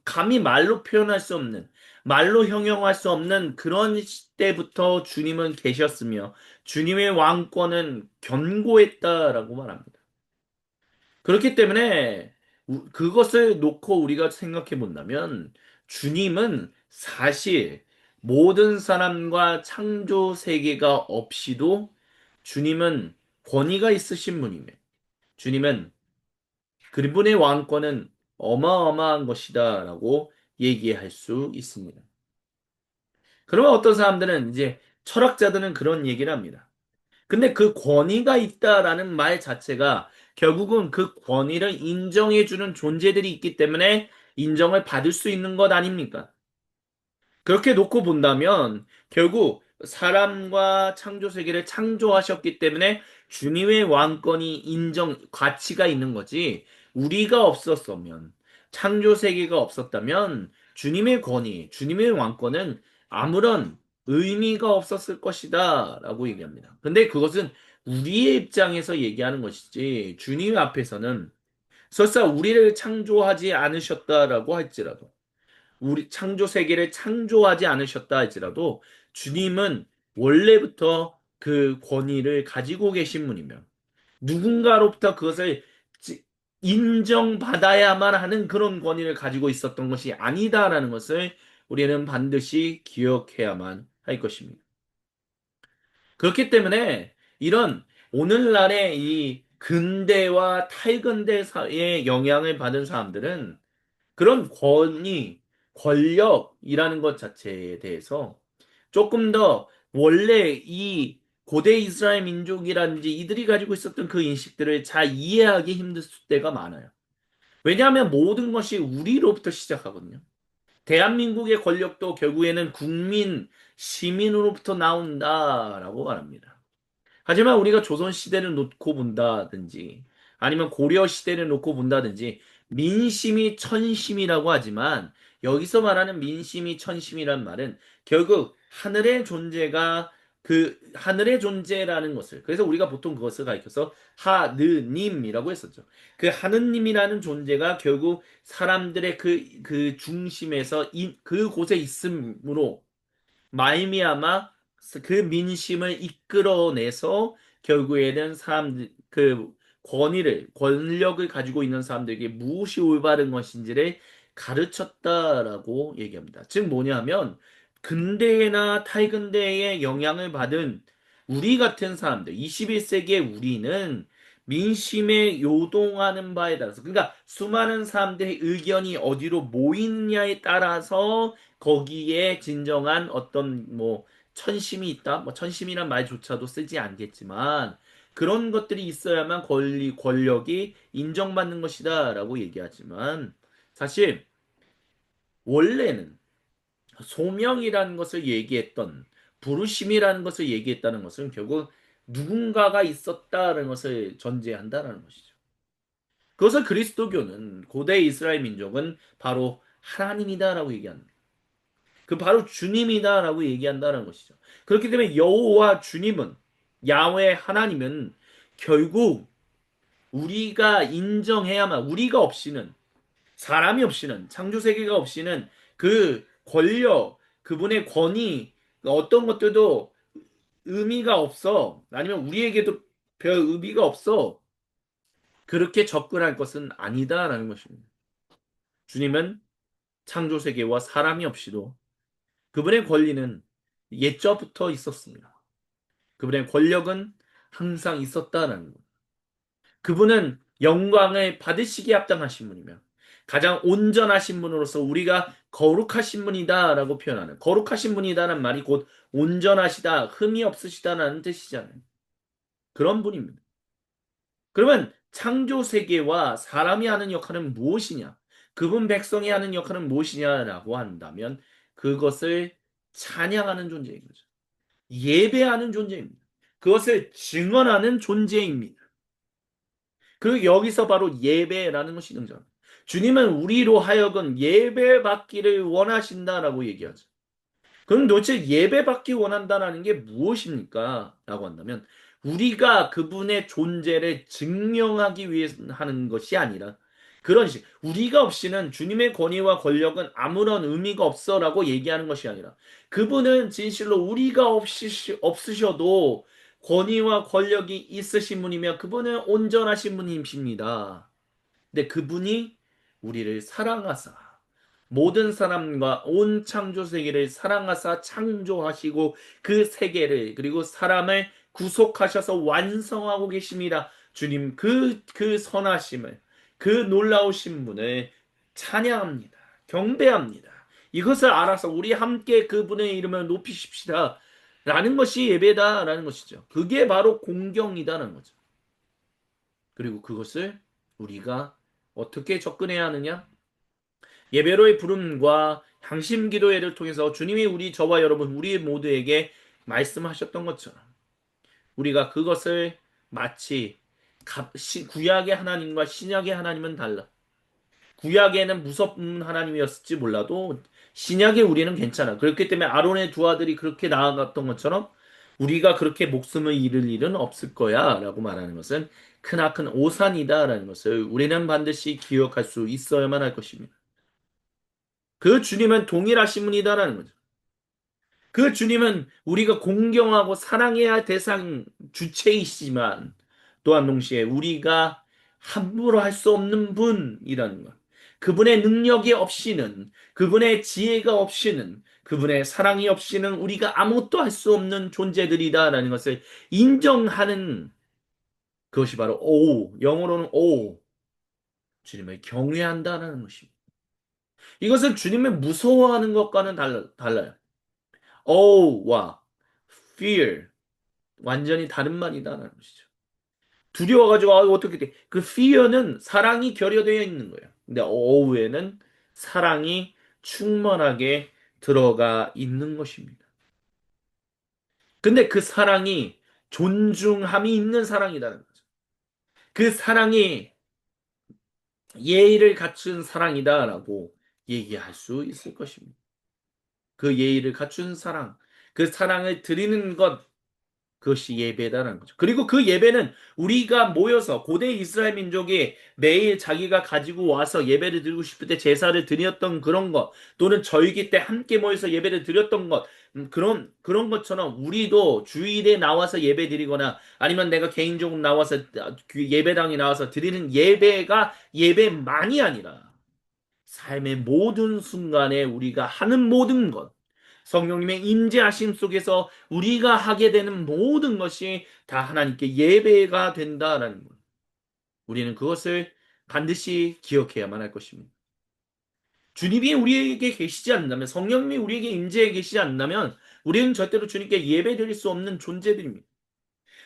감히 말로 표현할 수 없는, 말로 형용할 수 없는 그런 시대부터 주님은 계셨으며 주님의 왕권은 견고했다라고 말합니다. 그렇기 때문에 그것을 놓고 우리가 생각해 본다면 주님은 사실 모든 사람과 창조 세계가 없이도 주님은 권위가 있으신 분이며 주님은 그분의 왕권은 어마어마한 것이다라고 얘기할 수 있습니다. 그러면 어떤 사람들은 이제 철학자들은 그런 얘기를 합니다. 근데 그 권위가 있다라는 말 자체가 결국은 그 권위를 인정해주는 존재들이 있기 때문에 인정을 받을 수 있는 것 아닙니까? 그렇게 놓고 본다면 결국 사람과 창조 세계를 창조하셨기 때문에 주님의 왕권이 가치가 있는 거지. 우리가 없었으면, 창조 세계가 없었다면 주님의 권위, 주님의 왕권은 아무런 의미가 없었을 것이다 라고 얘기합니다. 근데 그것은 우리의 입장에서 얘기하는 것이지 주님 앞에서는 설사 우리를 창조하지 않으셨다라고 할지라도 우리 창조 세계를 창조하지 않으셨다 할지라도 주님은 원래부터 그 권위를 가지고 계신 분이며 누군가로부터 그것을 인정받아야만 하는 그런 권위를 가지고 있었던 것이 아니다라는 것을 우리는 반드시 기억해야만 할 것입니다. 그렇기 때문에 이런 오늘날의 이 근대와 탈근대 사회의 영향을 받은 사람들은 그런 권력이라는 것 자체에 대해서 조금 더 원래 이 고대 이스라엘 민족이라든지 이들이 가지고 있었던 그 인식들을 잘 이해하기 힘들 때가 많아요. 왜냐하면 모든 것이 우리로부터 시작하거든요. 대한민국의 권력도 결국에는 국민, 시민으로부터 나온다라고 말합니다. 하지만 우리가 조선 시대를 놓고 본다든지 아니면 고려 시대를 놓고 본다든지 민심이 천심이라고 하지만 여기서 말하는 민심이 천심이란 말은 결국 하늘의 존재가 그 하늘의 존재라는 것을 그래서 우리가 보통 그것을 가리켜서 하느님이라고 했었죠. 그 하느님이라는 존재가 결국 사람들의 그 중심에서 그곳에 있음으로 말미암아 그 민심을 이끌어내서 결국에는 사람들 그 권력을 가지고 있는 사람들에게 무엇이 올바른 것인지를 가르쳤다라고 얘기합니다. 즉 뭐냐면 근대나 탈근대의 영향을 받은 우리 같은 사람들, 21세기의 우리는 민심에 요동하는 바에 따라서 그러니까 수많은 사람들의 의견이 어디로 모이느냐에 따라서 거기에 진정한 어떤 뭐 천심이 있다. 뭐 천심이란 말조차도 쓰지 않겠지만 그런 것들이 있어야만 권력이 인정받는 것이다라고 얘기하지만 사실 원래는 소명이라는 것을 얘기했던 부르심이라는 것을 얘기했다는 것은 결국 누군가가 있었다는 것을 전제한다라는 것이죠. 그것을 그리스도교는 고대 이스라엘 민족은 바로 하나님이다라고 얘기합니다. 그 바로 주님이다라고 얘기한다는 것이죠. 그렇기 때문에 여호와 주님은 야훼 하나님은 결국 우리가 인정해야만 우리가 없이는 사람이 없이는 창조 세계가 없이는 그 권력 그분의 권위 어떤 것들도 의미가 없어 아니면 우리에게도 별 의미가 없어 그렇게 접근할 것은 아니다라는 것입니다. 주님은 창조 세계와 사람이 없이도 그분의 권리는 옛적부터 있었습니다. 그분의 권력은 항상 있었다라는 것. 그분은 영광을 받으시기에 합당하신 분이며 가장 온전하신 분으로서 우리가 거룩하신 분이다라고 표현하는, 거룩하신 분이다라는 말이 곧 온전하시다, 흠이 없으시다라는 뜻이잖아요. 그런 분입니다. 그러면 창조 세계와 사람이 하는 역할은 무엇이냐? 그분 백성이 하는 역할은 무엇이냐라고 한다면 그것을 찬양하는 존재인 거죠. 예배하는 존재입니다. 그것을 증언하는 존재입니다. 그리고 여기서 바로 예배라는 것이 등장합니다. 주님은 우리로 하여금 예배받기를 원하신다라고 얘기하죠. 그럼 도대체 예배받기 원한다라는 게 무엇입니까? 라고 한다면 우리가 그분의 존재를 증명하기 위해서 하는 것이 아니라 그런 식 우리가 없이는 주님의 권위와 권력은 아무런 의미가 없어라고 얘기하는 것이 아니라 그분은 진실로 우리가 없으셔도 권위와 권력이 있으신 분이며 그분은 온전하신 분이십니다. 근데 그분이 우리를 사랑하사 모든 사람과 온 창조 세계를 사랑하사 창조하시고 그 세계를 그리고 사람을 구속하셔서 완성하고 계십니다. 주님 그 선하심을 그 놀라우신 분을 찬양합니다. 경배합니다. 이것을 알아서 우리 함께 그분의 이름을 높이십시다. 라는 것이 예배다라는 것이죠. 그게 바로 공경이다라는 거죠. 그리고 그것을 우리가 어떻게 접근해야 하느냐? 예배로의 부름과 향심 기도회를 통해서 주님이 저와 여러분, 우리 모두에게 말씀하셨던 것처럼 우리가 그것을 마치 구약의 하나님과 신약의 하나님은 달라. 구약에는 무섭은 하나님이었을지 몰라도 신약의 우리는 괜찮아. 그렇기 때문에 아론의 두 아들이 그렇게 나아갔던 것처럼 우리가 그렇게 목숨을 잃을 일은 없을 거야 라고 말하는 것은 크나큰 오산이다라는 것을 우리는 반드시 기억할 수 있어야만 할 것입니다. 그 주님은 동일하신 분이다라는 거죠. 그 주님은 우리가 공경하고 사랑해야 할 대상 주체이시지만 또한 동시에 우리가 함부로 할 수 없는 분이라는 것. 그분의 능력이 없이는, 그분의 지혜가 없이는, 그분의 사랑이 없이는 우리가 아무것도 할 수 없는 존재들이다라는 것을 인정하는 그것이 바로 영어로는 주님을 경외한다는 것입니다. 이것은 주님을 무서워하는 것과는 달라요. 와 fear 완전히 다른 말이다라는 것이죠. 두려워가지고 어떻게 돼? 그 fear는 사랑이 결여되어 있는 거예요. 근데 어우에는 사랑이 충만하게 들어가 있는 것입니다. 근데 그 사랑이 존중함이 있는 사랑이라는 거죠. 그 사랑이 예의를 갖춘 사랑이다라고 얘기할 수 있을 것입니다. 그 예의를 갖춘 사랑, 그 사랑을 드리는 것, 그것이 예배다라는 거죠. 그리고 그 예배는 우리가 모여서 고대 이스라엘 민족이 매일 자기가 가지고 와서 예배를 드리고 싶을 때 제사를 드렸던 그런 것, 또는 절기 때 함께 모여서 예배를 드렸던 것, 그런 것처럼 우리도 주일에 나와서 예배 드리거나 아니면 내가 개인적으로 나와서 그 예배당에 나와서 드리는 예배가 예배만이 아니라 삶의 모든 순간에 우리가 하는 모든 것, 성령님의 임재하심 속에서 우리가 하게 되는 모든 것이 다 하나님께 예배가 된다라는 것. 우리는 그것을 반드시 기억해야만 할 것입니다. 주님이 우리에게 계시지 않는다면, 성령님이 우리에게 임재해 계시지 않는다면, 우리는 절대로 주님께 예배 드릴 수 없는 존재들입니다.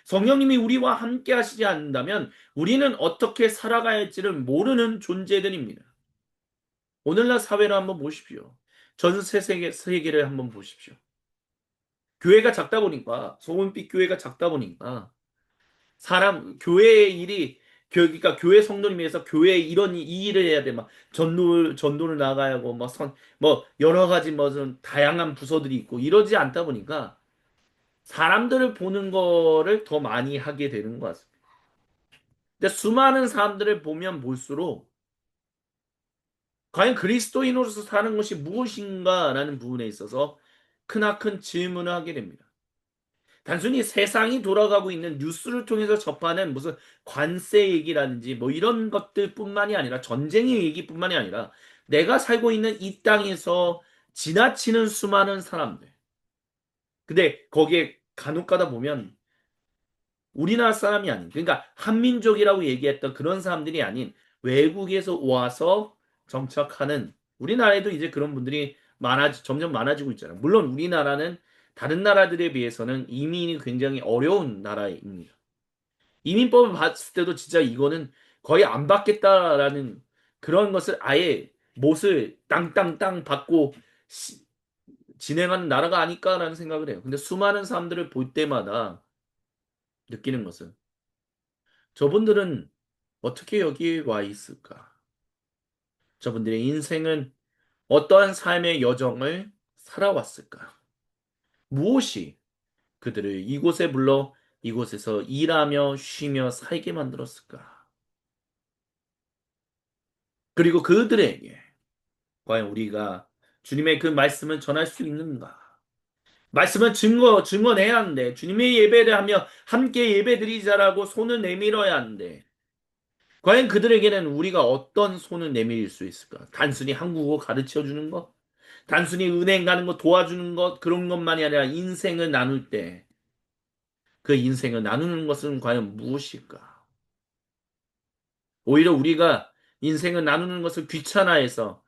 성령님이 우리와 함께 하시지 않는다면, 우리는 어떻게 살아가야 할지를 모르는 존재들입니다. 오늘날 사회를 한번 보십시오. 전 세계를 한번 보십시오. 교회가 작다 보니까, 소문빛 교회가 작다 보니까, 교회의 일이, 그러니까 교회 성도님 위해서 교회에 이 일을 해야 돼. 막, 전도를 나가야 하고, 여러 가지 무슨 다양한 부서들이 있고, 이러지 않다 보니까, 사람들을 보는 거를 더 많이 하게 되는 것 같습니다. 근데 수많은 사람들을 보면 볼수록, 과연 그리스도인으로서 사는 것이 무엇인가라는 부분에 있어서 크나큰 질문을 하게 됩니다. 단순히 세상이 돌아가고 있는 뉴스를 통해서 접하는 무슨 관세 얘기라든지 뭐 이런 것들뿐만이 아니라 전쟁의 얘기뿐만이 아니라 내가 살고 있는 이 땅에서 지나치는 수많은 사람들. 근데 거기에 간혹 가다 보면 우리나라 사람이 아닌, 그러니까 한민족이라고 얘기했던 그런 사람들이 아닌 외국에서 와서 정착하는, 우리나라에도 이제 그런 분들이 점점 많아지고 있잖아요. 물론 우리나라는 다른 나라들에 비해서는 이민이 굉장히 어려운 나라입니다. 이민법을 봤을 때도 진짜 이거는 거의 안 받겠다라는 그런 것을 아예 못을 땅땅땅 받고 진행하는 나라가 아닐까라는 생각을 해요. 근데 수많은 사람들을 볼 때마다 느끼는 것은 저분들은 어떻게 여기에 와 있을까? 저분들의 인생은 어떠한 삶의 여정을 살아왔을까? 무엇이 그들을 이곳에 불러 이곳에서 일하며 쉬며 살게 만들었을까? 그리고 그들에게 과연 우리가 주님의 그 말씀을 전할 수 있는가? 말씀은 증언해야 하는데, 주님의 예배를 하며 함께 예배드리자라고 손을 내밀어야 하는데, 과연 그들에게는 우리가 어떤 손을 내밀 수 있을까? 단순히 한국어 가르쳐 주는 것? 단순히 은행 가는 거 도와주는 것? 그런 것만이 아니라 인생을 나눌 때, 그 인생을 나누는 것은 과연 무엇일까? 오히려 우리가 인생을 나누는 것을 귀찮아해서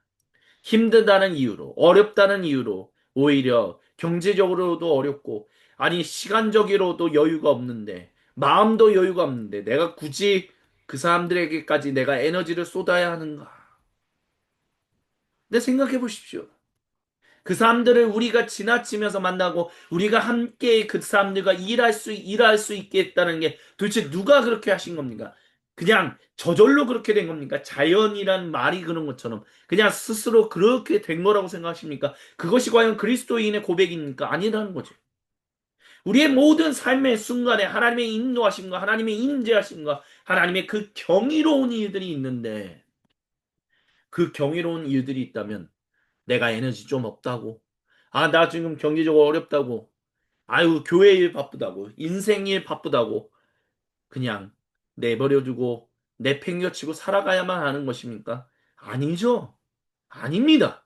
힘들다는 이유로, 어렵다는 이유로, 오히려 경제적으로도 어렵고, 아니, 시간적으로도 여유가 없는데, 마음도 여유가 없는데, 내가 굳이 그 사람들에게까지 내가 에너지를 쏟아야 하는가? 근데 생각해 보십시오. 그 사람들을 우리가 지나치면서 만나고, 우리가 함께 그 사람들과 일할 수 있게 했다는 게 도대체 누가 그렇게 하신 겁니까? 그냥 저절로 그렇게 된 겁니까? 자연이란 말이 그런 것처럼 그냥 스스로 그렇게 된 거라고 생각하십니까? 그것이 과연 그리스도인의 고백입니까? 아니라는 거죠. 우리의 모든 삶의 순간에 하나님의 인도하심과 하나님의 임재하심과 하나님의 그 경이로운 일들이 있는데, 그 경이로운 일들이 있다면 내가 에너지 좀 없다고, 아, 나 지금 경제적으로 어렵다고, 아유, 교회 일 바쁘다고, 인생 일 바쁘다고 그냥 내버려두고 내팽겨치고 살아가야만 하는 것입니까? 아니죠. 아닙니다.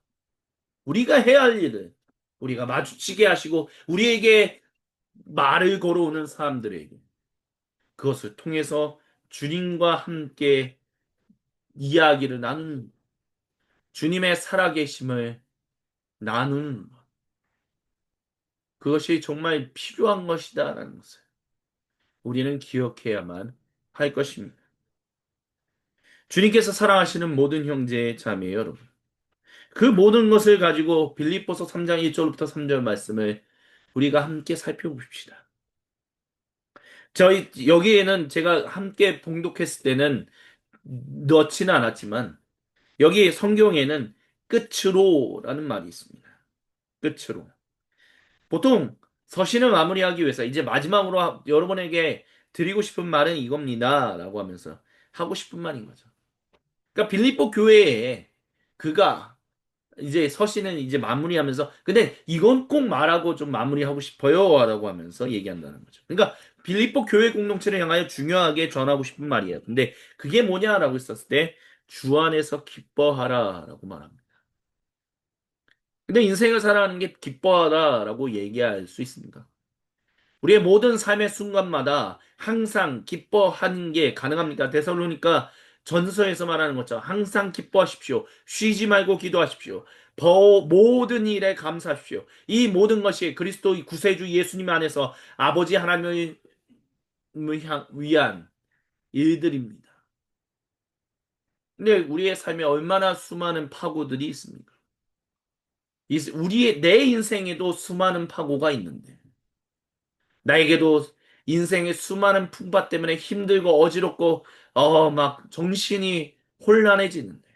우리가 해야 할 일은 우리가 마주치게 하시고 우리에게 말을 걸어오는 사람들에게 그것을 통해서 주님과 함께 이야기를 나누는, 주님의 살아계심을 나누는 것. 그것이 정말 필요한 것이다라는 것을 우리는 기억해야만 할 것입니다. 주님께서 사랑하시는 모든 형제 자매 여러분, 그 모든 것을 가지고 빌립보서 3장 1절부터 3절 말씀을 우리가 함께 살펴봅시다. 저희 여기에는 제가 함께 봉독했을 때는 넣지는 않았지만 여기 성경에는 끝으로라는 말이 있습니다. 끝으로. 보통 서신을 마무리하기 위해서 이제 마지막으로 여러분에게 드리고 싶은 말은 이겁니다라고 하면서 하고 싶은 말인 거죠. 그러니까 빌립보 교회에 그가 이제 서신은 이제 마무리하면서 근데 이건 꼭 말하고 좀 마무리하고 싶어요라고 하면서 얘기한다는 거죠. 그러니까 빌립보 교회 공동체를 향하여 중요하게 전하고 싶은 말이에요. 근데 그게 뭐냐라고 했었을 때 주 안에서 기뻐하라라고 말합니다. 근데 인생을 살아가는 게 기뻐하다라고 얘기할 수 있습니까? 우리의 모든 삶의 순간마다 항상 기뻐하는 게 가능합니까? 데살로니가 전서에서 말하는 것처럼 항상 기뻐하십시오. 쉬지 말고 기도하십시오. 모든 일에 감사하십시오. 이 모든 것이 그리스도의 구세주 예수님 안에서 아버지 하나님을 위한 일들입니다. 근데 우리의 삶에 얼마나 수많은 파고들이 있습니까? 내 인생에도 수많은 파고가 있는데 나에게도 인생의 수많은 풍파 때문에 힘들고 어지럽고 막 정신이 혼란해지는데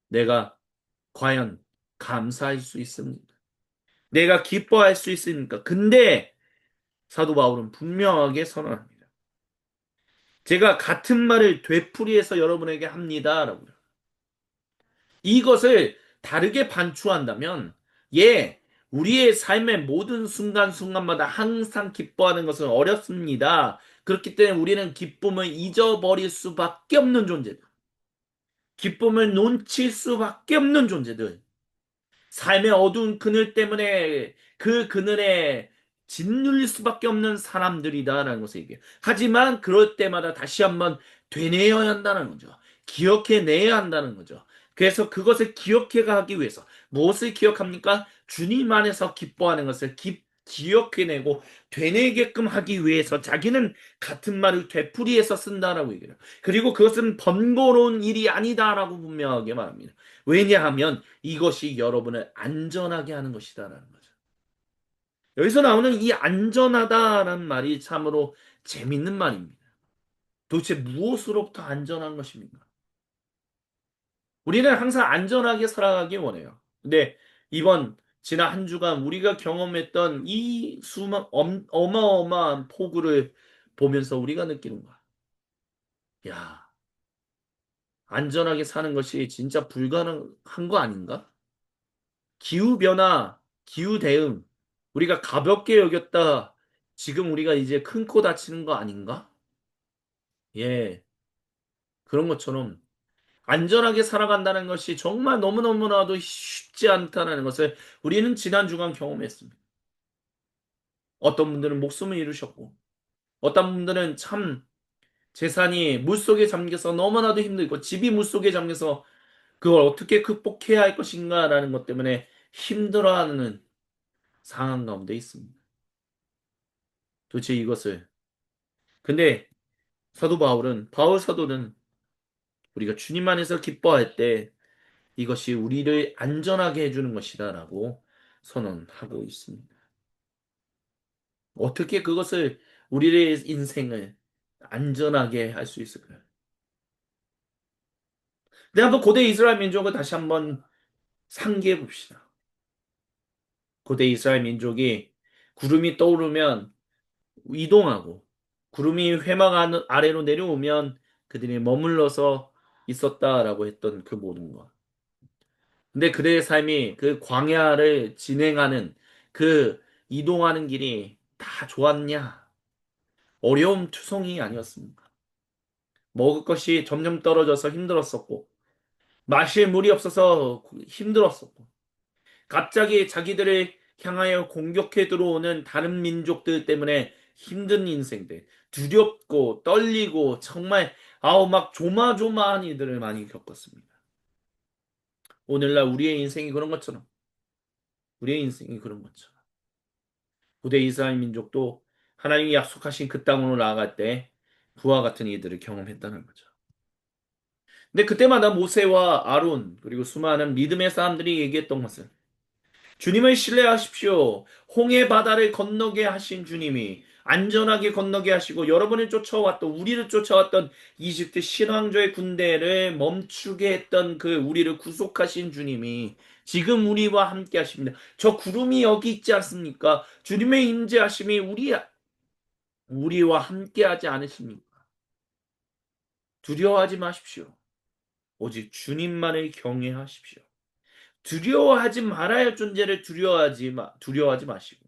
내가 과연 감사할 수 있습니까? 내가 기뻐할 수 있습니까? 근데 사도 바울은 분명하게 선언합니다. 제가 같은 말을 되풀이해서 여러분에게 합니다라고요. 이것을 다르게 반추한다면 예, 우리의 삶의 모든 순간순간마다 항상 기뻐하는 것은 어렵습니다. 그렇기 때문에 우리는 기쁨을 잊어버릴 수밖에 없는 존재다. 기쁨을 놓칠 수밖에 없는 존재들. 삶의 어두운 그늘 때문에 그 그늘에 짓눌릴 수밖에 없는 사람들이다라는 것을 얘기해요. 하지만 그럴 때마다 다시 한번 되뇌어야 한다는 거죠. 기억해내야 한다는 거죠. 그래서 그것을 기억해가기 위해서 무엇을 기억합니까? 주님 안에서 기뻐하는 것을 기억해내고 되뇌게끔 하기 위해서 자기는 같은 말을 되풀이해서 쓴다라고 얘기해요. 그리고 그것은 번거로운 일이 아니다라고 분명하게 말합니다. 왜냐하면 이것이 여러분을 안전하게 하는 것이다라는 거죠. 여기서 나오는 이 안전하다라는 말이 참으로 재밌는 말입니다. 도대체 무엇으로부터 안전한 것입니까? 우리는 항상 안전하게 살아가기 원해요. 근데 이번 지난 한 주간 우리가 경험했던 이 어마어마한 폭우를 보면서 우리가 느끼는 거야. 야, 안전하게 사는 것이 진짜 불가능한 거 아닌가? 기후변화, 기후대응, 우리가 가볍게 여겼다. 지금 우리가 이제 큰 코 다치는 거 아닌가? 예, 그런 것처럼 안전하게 살아간다는 것이 정말 너무너무나도 쉽지 않다는 것을 우리는 지난 주간 경험했습니다. 어떤 분들은 목숨을 잃으셨고, 어떤 분들은 참 재산이 물속에 잠겨서 너무나도 힘들고, 집이 물속에 잠겨서 그걸 어떻게 극복해야 할 것인가라는 것 때문에 힘들어하는 상황 가운데 있습니다. 도대체 이것을 근데 바울 사도는 우리가 주님 안에서 기뻐할 때 이것이 우리를 안전하게 해주는 것이다라고 선언하고 있습니다. 어떻게 그것을 우리의 인생을 안전하게 할 수 있을까요? 근데 한번 고대 이스라엘 민족을 다시 한번 상기해 봅시다. 고대 이스라엘 민족이 구름이 떠오르면 이동하고 구름이 회막 아래로 내려오면 그들이 머물러서 있었다라고 했던 그 모든 것. 근데 그들의 삶이 그 광야를 진행하는 그 이동하는 길이 다 좋았냐? 어려움 투성이 아니었습니까? 먹을 것이 점점 떨어져서 힘들었었고, 마실 물이 없어서 힘들었었고, 갑자기 자기들을 향하여 공격해 들어오는 다른 민족들 때문에 힘든 인생들, 두렵고 떨리고 정말 아우 막 조마조마한 일들을 많이 겪었습니다. 오늘날 우리의 인생이 그런 것처럼. 고대 이스라엘 민족도 하나님이 약속하신 그 땅으로 나아갈 때 그와 같은 이들을 경험했다는 거죠. 근데 그때마다 모세와 아론 그리고 수많은 믿음의 사람들이 얘기했던 것은 주님을 신뢰하십시오. 홍해 바다를 건너게 하신 주님이 안전하게 건너게 하시고 여러분을 쫓아왔던 우리를 쫓아왔던 이집트 신왕조의 군대를 멈추게 했던 그 우리를 구속하신 주님이 지금 우리와 함께 하십니다. 저 구름이 여기 있지 않습니까? 주님의 임재하심이 우리와 함께 하지 않으십니까? 두려워하지 마십시오. 오직 주님만을 경외하십시오. 두려워하지 말아야 할 존재를 두려워하지 마시고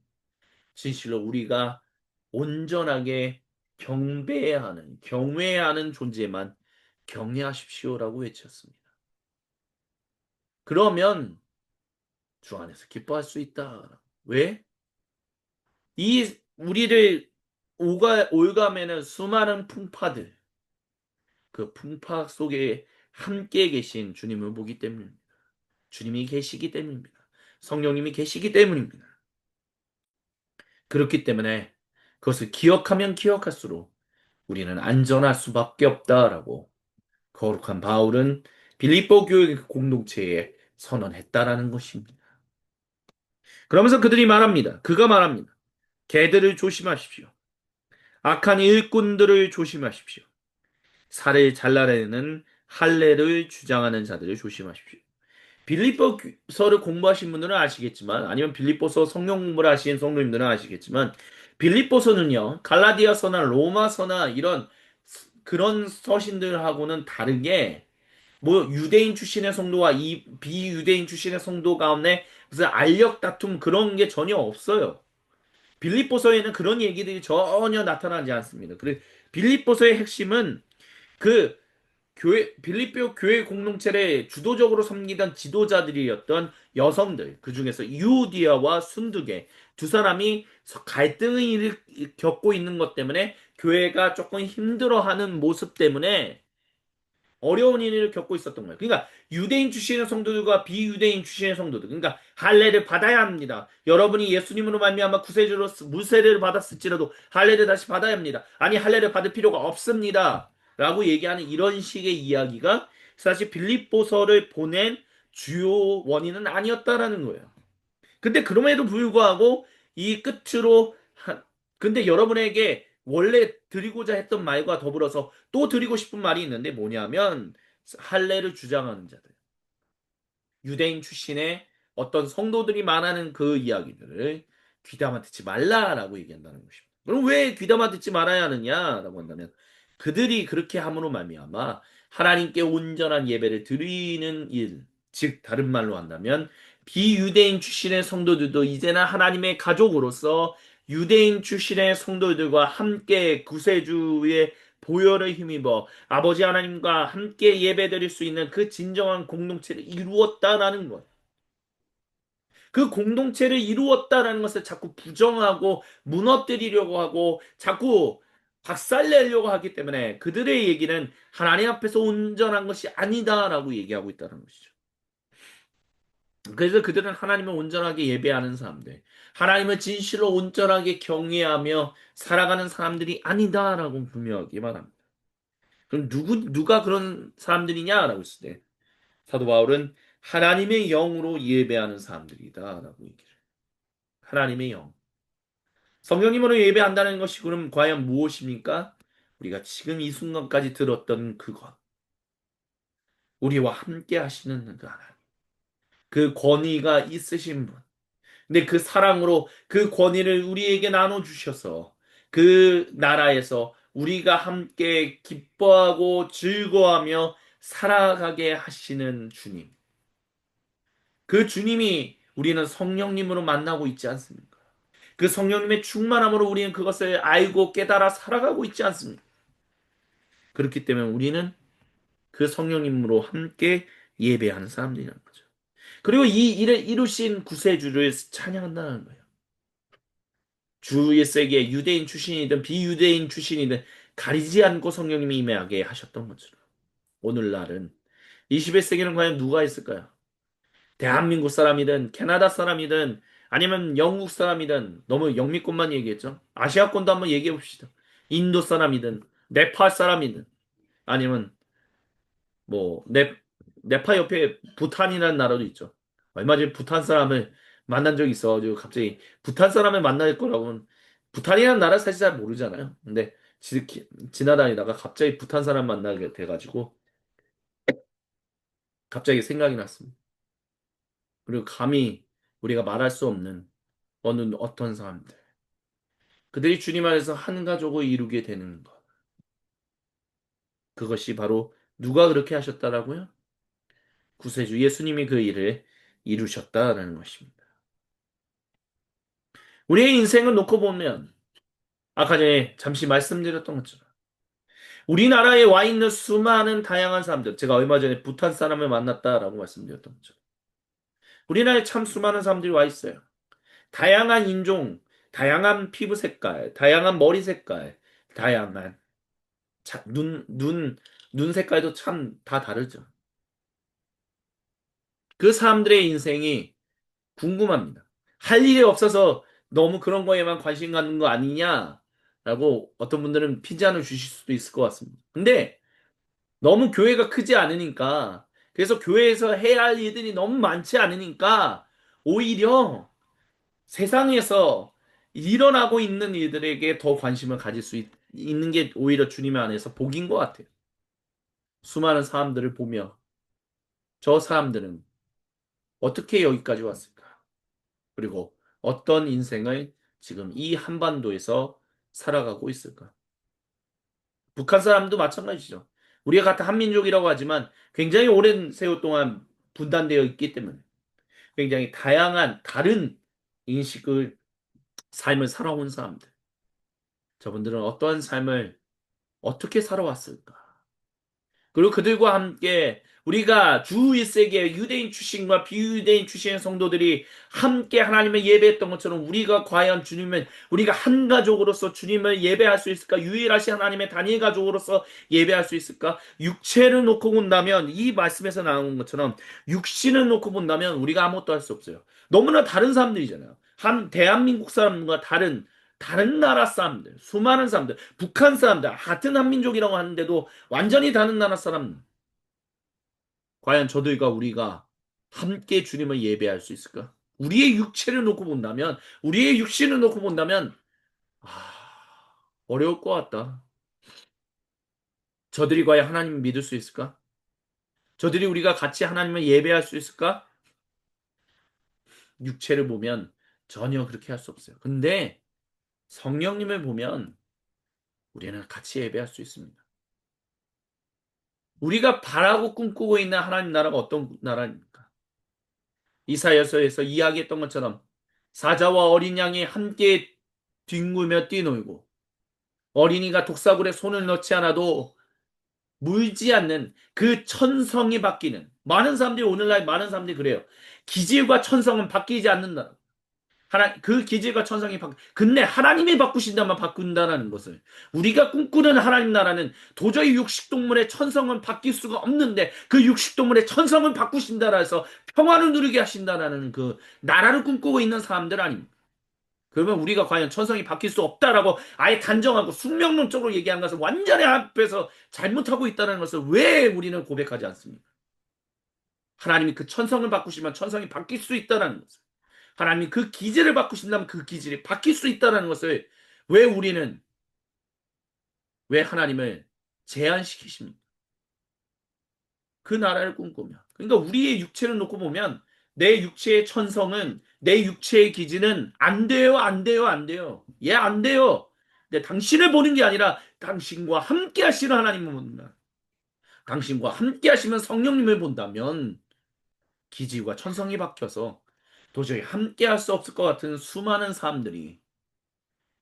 진실로 우리가 온전하게 경외해야 하는 존재만 경외하십시오라고 외쳤습니다. 그러면 주 안에서 기뻐할 수 있다. 왜? 이 우리를 올가매는 수많은 풍파들, 그 풍파 속에 함께 계신 주님을 보기 때문입니다. 주님이 계시기 때문입니다. 성령님이 계시기 때문입니다. 그렇기 때문에 그것을 기억하면 기억할수록 우리는 안전할 수밖에 없다라고 거룩한 바울은 빌립보 교회 공동체에 선언했다라는 것입니다. 그러면서 그가 말합니다. 개들을 조심하십시오. 악한 일꾼들을 조심하십시오. 살을 잘라내는 할례를 주장하는 자들을 조심하십시오. 빌립보서를 공부하신 분들은 아시겠지만 아니면 빌립보서 성경 공부를 하신 성도님들은 아시겠지만 빌립보서는요 갈라디아서나 로마서나 이런 그런 서신들하고는 다르게 뭐 유대인 출신의 성도와 이 비유대인 출신의 성도 가운데 무슨 알력 다툼 그런 게 전혀 없어요. 빌립보서에는 그런 얘기들이 전혀 나타나지 않습니다. 그래 빌립보서의 핵심은 그 빌립보 교회 공동체를 주도적으로 섬기던 지도자들이었던 여성들, 그 중에서 유디아와 순두계 두 사람이 갈등을 겪고 있는 것 때문에 교회가 조금 힘들어하는 모습 때문에 어려운 일을 겪고 있었던 거예요. 그러니까 유대인 출신의 성도들과 비유대인 출신의 성도들, 그러니까 할례를 받아야 합니다. 여러분이 예수님으로 말미암아 구세주로 무세례를 받았을지라도 할례를 다시 받아야 합니다. 아니 할례를 받을 필요가 없습니다. 라고 얘기하는 이런 식의 이야기가 사실 빌립보서를 보낸 주요 원인은 아니었다라는 거예요. 근데 그럼에도 불구하고 이 끝으로 근데 여러분에게 원래 드리고자 했던 말과 더불어서 또 드리고 싶은 말이 있는데 뭐냐면 할례를 주장하는 자들. 유대인 출신의 어떤 성도들이 말하는 그 이야기들을 귀담아 듣지 말라라고 얘기한다는 것입니다. 그럼 왜 귀담아 듣지 말아야 하느냐라고 한다면 그들이 그렇게 함으로 말미암아 하나님께 온전한 예배를 드리는 일, 즉 다른 말로 한다면 비유대인 출신의 성도들도 이제는 하나님의 가족으로서 유대인 출신의 성도들과 함께 구세주의 보혈을 힘입어 아버지 하나님과 함께 예배드릴 수 있는 그 진정한 공동체를 이루었다라는 것. 그 공동체를 이루었다라는 것을 자꾸 부정하고 무너뜨리려고 하고 자꾸 박살내려고 하기 때문에 그들의 얘기는 하나님 앞에서 온전한 것이 아니다라고 얘기하고 있다는 것이죠. 그래서 그들은 하나님을 온전하게 예배하는 사람들, 하나님을 진실로 온전하게 경외하며 살아가는 사람들이 아니다라고 분명하게 말합니다. 그럼 누가 그런 사람들이냐라고 했을 때 사도 바울은 하나님의 영으로 예배하는 사람들이다라고 얘기를 해요. 하나님의 영. 성령님으로 예배한다는 것이 그럼 과연 무엇입니까? 우리가 지금 이 순간까지 들었던 그것. 우리와 함께 하시는 그 하나님. 그 권위가 있으신 분. 근데 그 사랑으로 그 권위를 우리에게 나눠주셔서 그 나라에서 우리가 함께 기뻐하고 즐거워하며 살아가게 하시는 주님. 그 주님이 우리는 성령님으로 만나고 있지 않습니까? 그 성령님의 충만함으로 우리는 그것을 알고 깨달아 살아가고 있지 않습니까? 그렇기 때문에 우리는 그 성령님으로 함께 예배하는 사람들이라는 거죠. 그리고 이 일을 이루신 구세주를 찬양한다는 거예요. 주 예수에게 유대인 출신이든 비유대인 출신이든 가리지 않고 성령님이 임하게 하셨던 것처럼 오늘날은 21세기는 과연 누가 있을까요? 대한민국 사람이든 캐나다 사람이든 아니면 영국 사람이든 너무 영미권만 얘기했죠. 아시아권도 한번 얘기해 봅시다. 인도 사람이든 네팔 사람이든 아니면 뭐 네팔 옆에 부탄이라는 나라도 있죠. 얼마 전에 부탄 사람을 만난 적이 있어가지고 갑자기 부탄 사람을 만날 거라고는 부탄이라는 나라 사실 잘 모르잖아요. 근데 지나다니다가 갑자기 부탄 사람 만나게 돼가지고 갑자기 생각이 났습니다. 그리고 감히 우리가 말할 수 없는 어떤 사람들. 그들이 주님 안에서 한 가족을 이루게 되는 것. 그것이 바로 누가 그렇게 하셨다라고요? 구세주 예수님이 그 일을 이루셨다라는 것입니다. 우리의 인생을 놓고 보면 아까 전에 잠시 말씀드렸던 것처럼 우리나라에 와 있는 수많은 다양한 사람들, 제가 얼마 전에 부탄 사람을 만났다라고 말씀드렸던 것처럼 우리나라에 참 수많은 사람들이 와 있어요. 다양한 인종, 다양한 피부 색깔, 다양한 머리 색깔, 다양한 눈 색깔도 참 다 다르죠. 그 사람들의 인생이 궁금합니다. 할 일이 없어서 너무 그런 거에만 관심 갖는 거 아니냐라고 어떤 분들은 피자를 주실 수도 있을 것 같습니다. 근데 너무 교회가 크지 않으니까 그래서 교회에서 해야 할 일들이 너무 많지 않으니까 오히려 세상에서 일어나고 있는 일들에게 더 관심을 가질 수 있는 게 오히려 주님 안에서 복인 것 같아요. 수많은 사람들을 보며 저 사람들은 어떻게 여기까지 왔을까? 그리고 어떤 인생을 지금 이 한반도에서 살아가고 있을까? 북한 사람도 마찬가지죠. 우리가 같은 한민족이라고 하지만 굉장히 오랜 세월 동안 분단되어 있기 때문에 굉장히 다양한 다른 인식을 삶을 살아온 사람들. 저분들은 어떠한 삶을 어떻게 살아왔을까? 그리고 그들과 함께 우리가 주 1세기의 유대인 출신과 비유대인 출신의 성도들이 함께 하나님을 예배했던 것처럼 우리가 과연 주님을 우리가 한 가족으로서 주님을 예배할 수 있을까? 유일하신 하나님의 단일 가족으로서 예배할 수 있을까? 육체를 놓고 본다면 이 말씀에서 나온 것처럼 육신을 놓고 본다면 우리가 아무것도 할 수 없어요. 너무나 다른 사람들이잖아요. 한 대한민국 사람과 다른 나라 사람들, 수많은 사람들, 북한 사람들, 같은 한민족이라고 하는데도 완전히 다른 나라 사람, 과연 저들과 우리가 함께 주님을 예배할 수 있을까? 우리의 육체를 놓고 본다면, 우리의 육신을 놓고 본다면, 아, 어려울 것 같다. 저들이 과연 하나님을 믿을 수 있을까? 저들이 우리가 같이 하나님을 예배할 수 있을까? 육체를 보면 전혀 그렇게 할 수 없어요. 근데 성령님을 보면 우리는 같이 예배할 수 있습니다. 우리가 바라고 꿈꾸고 있는 하나님 나라가 어떤 나라입니까? 이사야서에서 이야기했던 것처럼 사자와 어린 양이 함께 뒹굴며 뛰놀고 어린이가 독사굴에 손을 넣지 않아도 물지 않는 그 천성이 바뀌는 많은 사람들이 오늘날 많은 사람들이 그래요. 기질과 천성은 바뀌지 않는다. 그 기질과 천성이 근데 하나님이 바꾸신다면 바꾼다는 것을 우리가 꿈꾸는 하나님 나라는 도저히 육식동물의 천성은 바뀔 수가 없는데 그 육식동물의 천성은 바꾸신다라 해서 평화를 누리게 하신다라는 그 나라를 꿈꾸고 있는 사람들 아닙니까? 그러면 우리가 과연 천성이 바뀔 수 없다라고 아예 단정하고 숙명론적으로 얘기하는 것을 완전히 앞에서 잘못하고 있다는 것을 왜 우리는 고백하지 않습니까? 하나님이 그 천성을 바꾸시면 천성이 바뀔 수 있다는 것을 하나님이 그 기질을 바꾸신다면 그 기질이 바뀔 수 있다는 것을 왜 우리는 왜 하나님을 제한시키십니까? 그 나라를 꿈꾸며. 그러니까 우리의 육체를 놓고 보면 내 육체의 천성은 내 육체의 기질은 안 돼요, 안 돼요, 안 돼요. 예, 안 돼요. 근데 당신을 보는 게 아니라 당신과 함께 하시는 하나님을 본다. 당신과 함께 하시면 성령님을 본다면 기질과 천성이 바뀌어서 도저히 함께 할 수 없을 것 같은 수많은 사람들이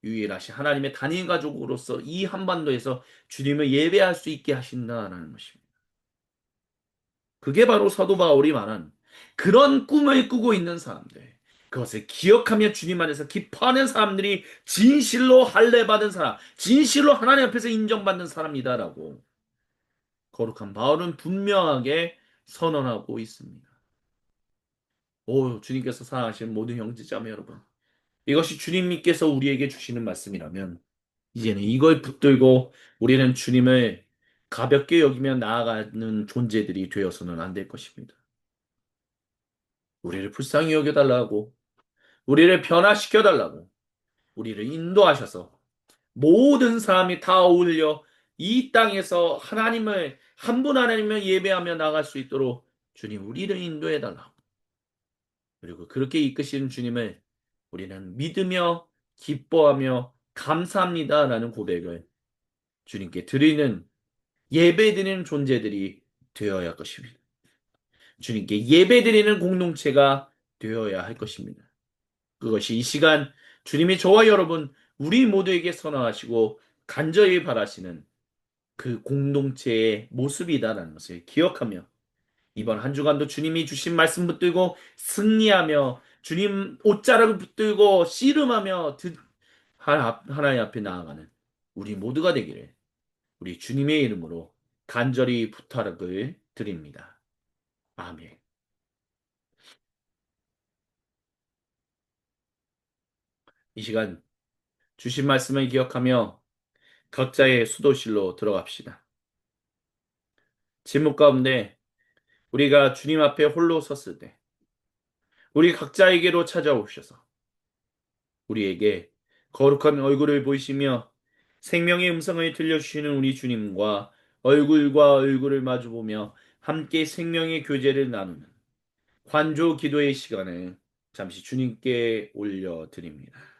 유일하신 하나님의 단일 가족으로서 이 한반도에서 주님을 예배할 수 있게 하신다라는 것입니다. 그게 바로 사도 바울이 말한 그런 꿈을 꾸고 있는 사람들. 그것을 기억하며 주님 안에서 기뻐하는 사람들이 진실로 할례받은 사람, 진실로 하나님 앞에서 인정받는 사람이다라고 거룩한 바울은 분명하게 선언하고 있습니다. 오, 주님께서 사랑하시는 모든 형제자매 여러분. 이것이 주님께서 우리에게 주시는 말씀이라면 이제는 이걸 붙들고 우리는 주님을 가볍게 여기며 나아가는 존재들이 되어서는 안 될 것입니다. 우리를 불쌍히 여겨달라고, 우리를 변화시켜달라고, 우리를 인도하셔서 모든 사람이 다 어울려 이 땅에서 하나님을, 한 분 하나님을 예배하며 나갈 수 있도록 주님 우리를 인도해달라고. 그리고 그렇게 이끄시는 주님을 우리는 믿으며 기뻐하며 감사합니다라는 고백을 주님께 드리는 예배드리는 존재들이 되어야 할 것입니다. 주님께 예배드리는 공동체가 되어야 할 것입니다. 그것이 이 시간 주님이 저와 여러분 우리 모두에게 선언하시고 간절히 바라시는 그 공동체의 모습이다라는 것을 기억하며 이번 한 주간도 주님이 주신 말씀 붙들고 승리하며 주님 옷자락을 붙들고 씨름하며 하나님 앞에 나아가는 우리 모두가 되기를 우리 주님의 이름으로 간절히 부탁을 드립니다. 아멘. 이 시간 주신 말씀을 기억하며 각자의 수도실로 들어갑시다. 침묵 가운데 우리가 주님 앞에 홀로 섰을 때 우리 각자에게로 찾아오셔서 우리에게 거룩한 얼굴을 보이시며 생명의 음성을 들려주시는 우리 주님과 얼굴과 얼굴을 마주보며 함께 생명의 교제를 나누는 관조 기도의 시간을 잠시 주님께 올려드립니다.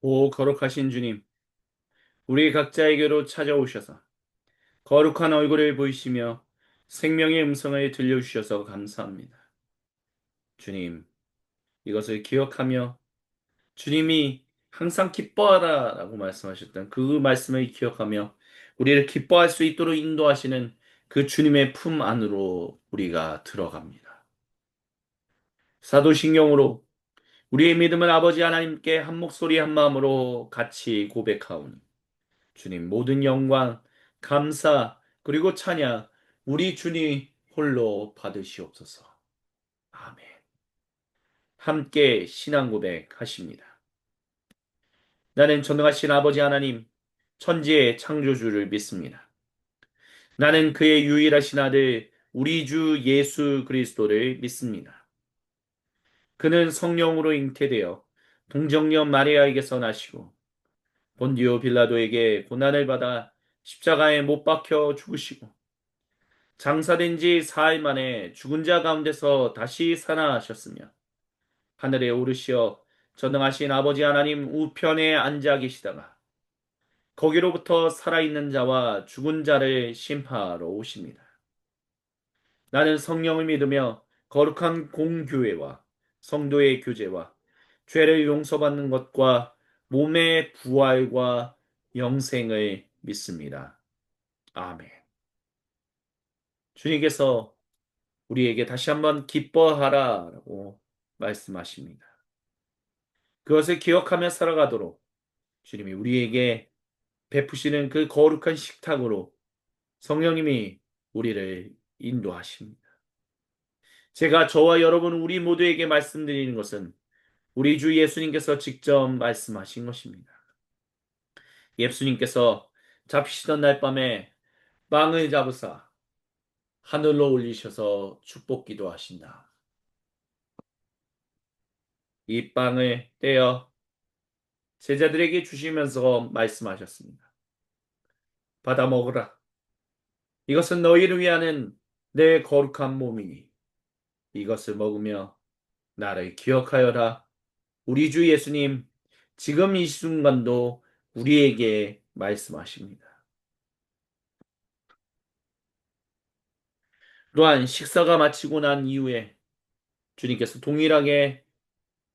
오 거룩하신 주님, 우리 각자에게로 찾아오셔서 거룩한 얼굴을 보이시며 생명의 음성을 들려주셔서 감사합니다. 주님, 이것을 기억하며 주님이 항상 기뻐하라라고 말씀하셨던 그 말씀을 기억하며 우리를 기뻐할 수 있도록 인도하시는 그 주님의 품 안으로 우리가 들어갑니다. 사도신경으로 우리의 믿음은 아버지 하나님께 한 목소리 한 마음으로 같이 고백하오니 주님 모든 영광, 감사, 그리고 찬양 우리 주님 홀로 받으시옵소서. 아멘. 함께 신앙 고백하십니다. 나는 전능하신 아버지 하나님, 천지의 창조주를 믿습니다. 나는 그의 유일하신 아들, 우리 주 예수 그리스도를 믿습니다. 그는 성령으로 잉태되어 동정녀 마리아에게서 나시고 본디오 빌라도에게 고난을 받아 십자가에 못 박혀 죽으시고 장사된 지 사흘 만에 죽은 자 가운데서 다시 살아나셨으며 하늘에 오르시어 전능하신 아버지 하나님 우편에 앉아 계시다가 거기로부터 살아있는 자와 죽은 자를 심판하러 오십니다. 나는 성령을 믿으며 거룩한 공교회와 성도의 교제와 죄를 용서받는 것과 몸의 부활과 영생을 믿습니다. 아멘. 주님께서 우리에게 다시 한번 기뻐하라라고 말씀하십니다. 그것을 기억하며 살아가도록 주님이 우리에게 베푸시는 그 거룩한 식탁으로 성령님이 우리를 인도하십니다. 제가 저와 여러분 우리 모두에게 말씀드리는 것은 우리 주 예수님께서 직접 말씀하신 것입니다. 예수님께서 잡히시던 날 밤에 빵을 잡으사 하늘로 올리셔서 축복 기도하신다. 이 빵을 떼어 제자들에게 주시면서 말씀하셨습니다. 받아 먹으라. 이것은 너희를 위하는 내 거룩한 몸이니 이것을 먹으며 나를 기억하여라. 우리 주 예수님 지금 이 순간도 우리에게 말씀하십니다. 또한 식사가 마치고 난 이후에 주님께서 동일하게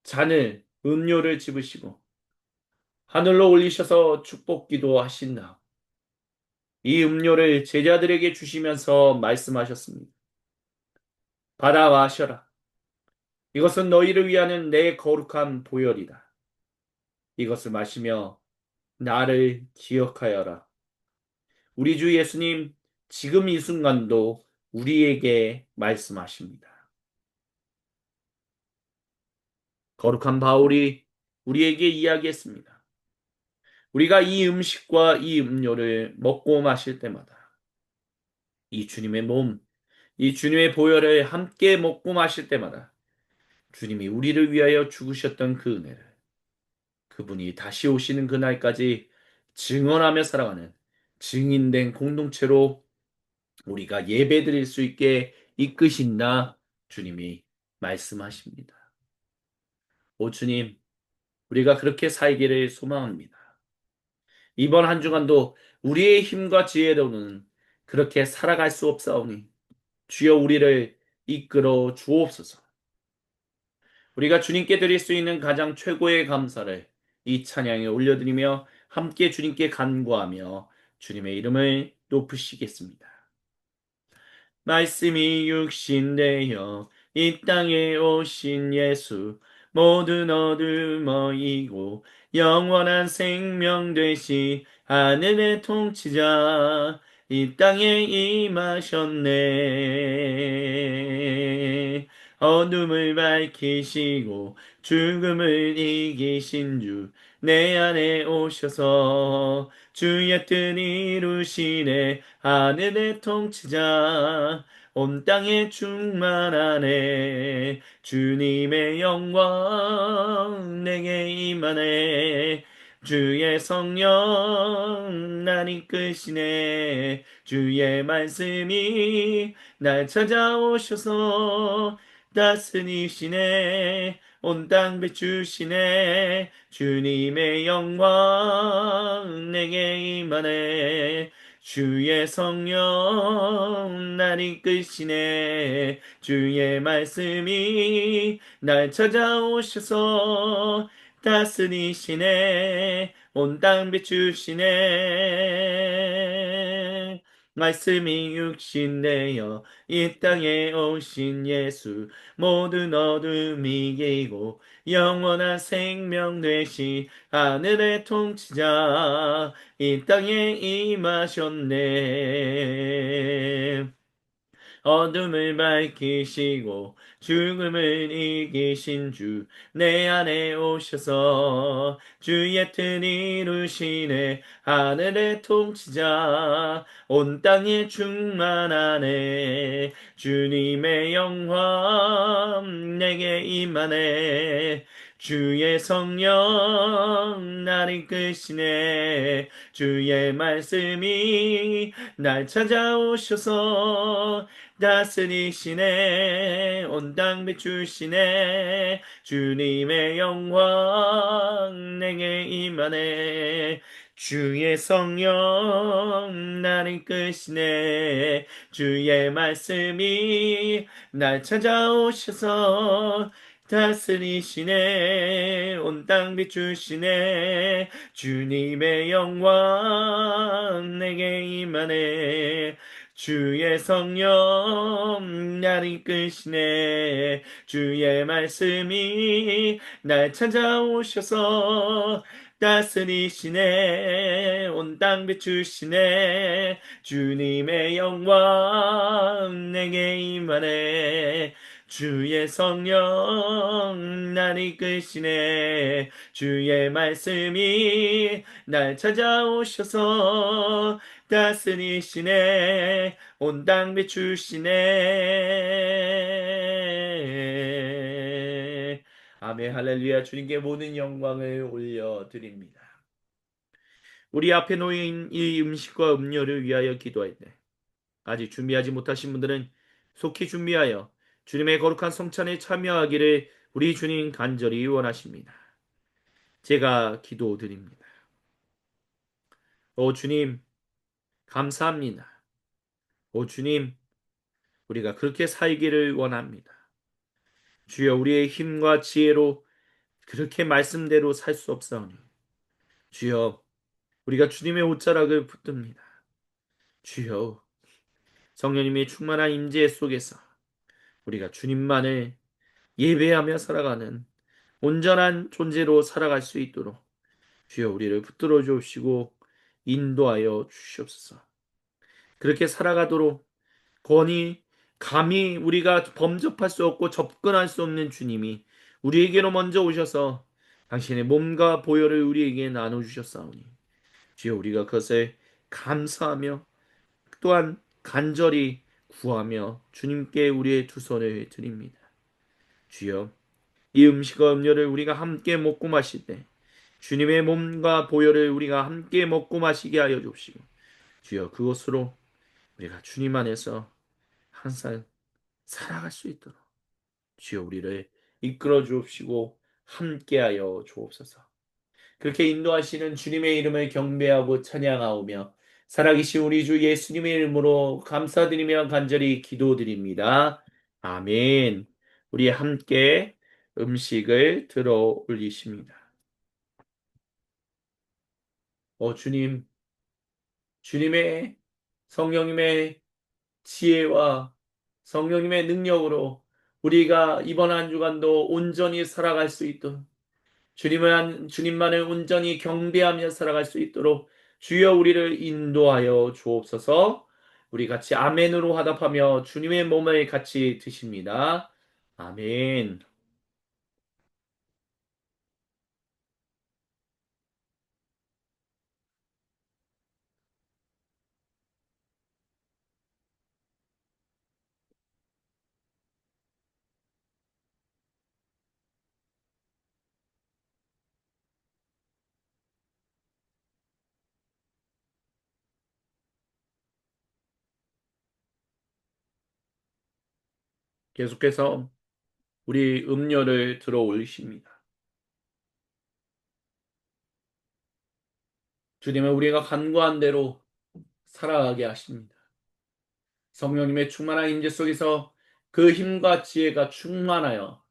잔을 음료를 집으시고 하늘로 올리셔서 축복 기도하신다. 이 음료를 제자들에게 주시면서 말씀하셨습니다. 받아 마셔라. 이것은 너희를 위하는 내 거룩한 보혈이다. 이것을 마시며 나를 기억하여라. 우리 주 예수님 지금 이 순간도 우리에게 말씀하십니다. 거룩한 바울이 우리에게 이야기했습니다. 우리가 이 음식과 이 음료를 먹고 마실 때마다 이 주님의 몸, 이 주님의 보혈을 함께 먹고 마실 때마다 주님이 우리를 위하여 죽으셨던 그 은혜를 그분이 다시 오시는 그날까지 증언하며 살아가는 증인된 공동체로 우리가 예배드릴 수 있게 이끄신다 주님이 말씀하십니다. 오 주님, 우리가 그렇게 살기를 소망합니다. 이번 한 주간도 우리의 힘과 지혜로는 그렇게 살아갈 수 없사오니 주여 우리를 이끌어 주옵소서. 우리가 주님께 드릴 수 있는 가장 최고의 감사를 이 찬양에 올려드리며 함께 주님께 간구하며 주님의 이름을 높이시겠습니다. 말씀이 육신되어 이 땅에 오신 예수 모든 어둠어이고 영원한 생명 되시 하늘의 통치자 이 땅에 임하셨네. 어둠을 밝히시고 죽음을 이기신 주 내 안에 오셔서 주의 뜻 이루시네. 하늘의 통치자 온 땅에 충만하네. 주님의 영광 내게 임하네. 주의 성령 날 이끄시네. 주의 말씀이 날 찾아오셔서 다스리시네. 온 땅 비추시네. 주님의 영광 내게 임하네. 주의 성령 날 이끄시네. 주의 말씀이 날 찾아오셔서 다스리시네. 온 땅 비추시네. 말씀이 육신되어 이 땅에 오신 예수, 모든 어둠이 이기고 영원한 생명 되신 하늘의 통치자 이 땅에 임하셨네. 어둠을 밝히시고 죽음을 이기신 주 내 안에 오셔서 주의 뜻 이루시네. 하늘의 통치자 온 땅에 충만하네. 주님의 영광 내게 임하네. 주의 성령 날 이끄시네. 주의 말씀이 날 찾아오셔서 다스리시네. 온 땅 비추시네. 주님의 영광 내게 임하네. 주의 성령 날 이끄시네. 주의 말씀이 날 찾아오셔서 다스리시네. 온 땅 비추시네. 주님의 영광 내게 임하네. 주의 성령 날 이끄시네. 주의 말씀이 날 찾아오셔서 다스리시네. 온 땅 비추시네. 주님의 영광 내게 임하네. 주의 성령 날 이끄시네. 주의 말씀이 날 찾아오셔서 다스리시네. 온 땅 비추시네. 아멘. 할렐루야. 주님께 모든 영광을 올려드립니다. 우리 앞에 놓인 이 음식과 음료를 위하여 기도할 때 아직 준비하지 못하신 분들은 속히 준비하여 주님의 거룩한 성찬에 참여하기를 우리 주님 간절히 원하십니다. 제가 기도드립니다. 오 주님, 감사합니다. 오 주님, 우리가 그렇게 살기를 원합니다. 주여 우리의 힘과 지혜로 그렇게 말씀대로 살 수 없사오니 주여 우리가 주님의 옷자락을 붙듭니다. 주여 성령님의 충만한 임재 속에서 우리가 주님만을 예배하며 살아가는 온전한 존재로 살아갈 수 있도록 주여 우리를 붙들어 주시고 인도하여 주시옵소서. 그렇게 살아가도록 권히 감히 우리가 범접할 수 없고 접근할 수 없는 주님이 우리에게로 먼저 오셔서 당신의 몸과 보혈을 우리에게 나눠주셨사오니 주여 우리가 그것을 감사하며 또한 간절히 구하며 주님께 우리의 두 손을 드립니다. 주여 이 음식과 음료를 우리가 함께 먹고 마실 때 주님의 몸과 보혈을 우리가 함께 먹고 마시게 하여 주시고 주여 그것으로 우리가 주님 안에서 항상 살아갈 수 있도록 주여 우리를 이끌어 주옵시고 함께하여 주옵소서. 그렇게 인도하시는 주님의 이름을 경배하고 찬양하오며 살아계신 우리 주 예수님의 이름으로 감사드리며 간절히 기도드립니다. 아멘. 우리 함께 음식을 들어 올리십니다. 주님, 주님의 성령님의 지혜와 성령님의 능력으로 우리가 이번 한 주간도 온전히 살아갈 수 있도록 주님만을 온전히 경배하며 살아갈 수 있도록 주여 우리를 인도하여 주옵소서. 우리 같이 아멘으로 화답하며 주님의 몸을 같이 드십니다. 아멘. 계속해서 우리 음료를 들어 올리십니다. 주님은 우리가 간구한 대로 살아가게 하십니다. 성령님의 충만한 임재 속에서 그 힘과 지혜가 충만하여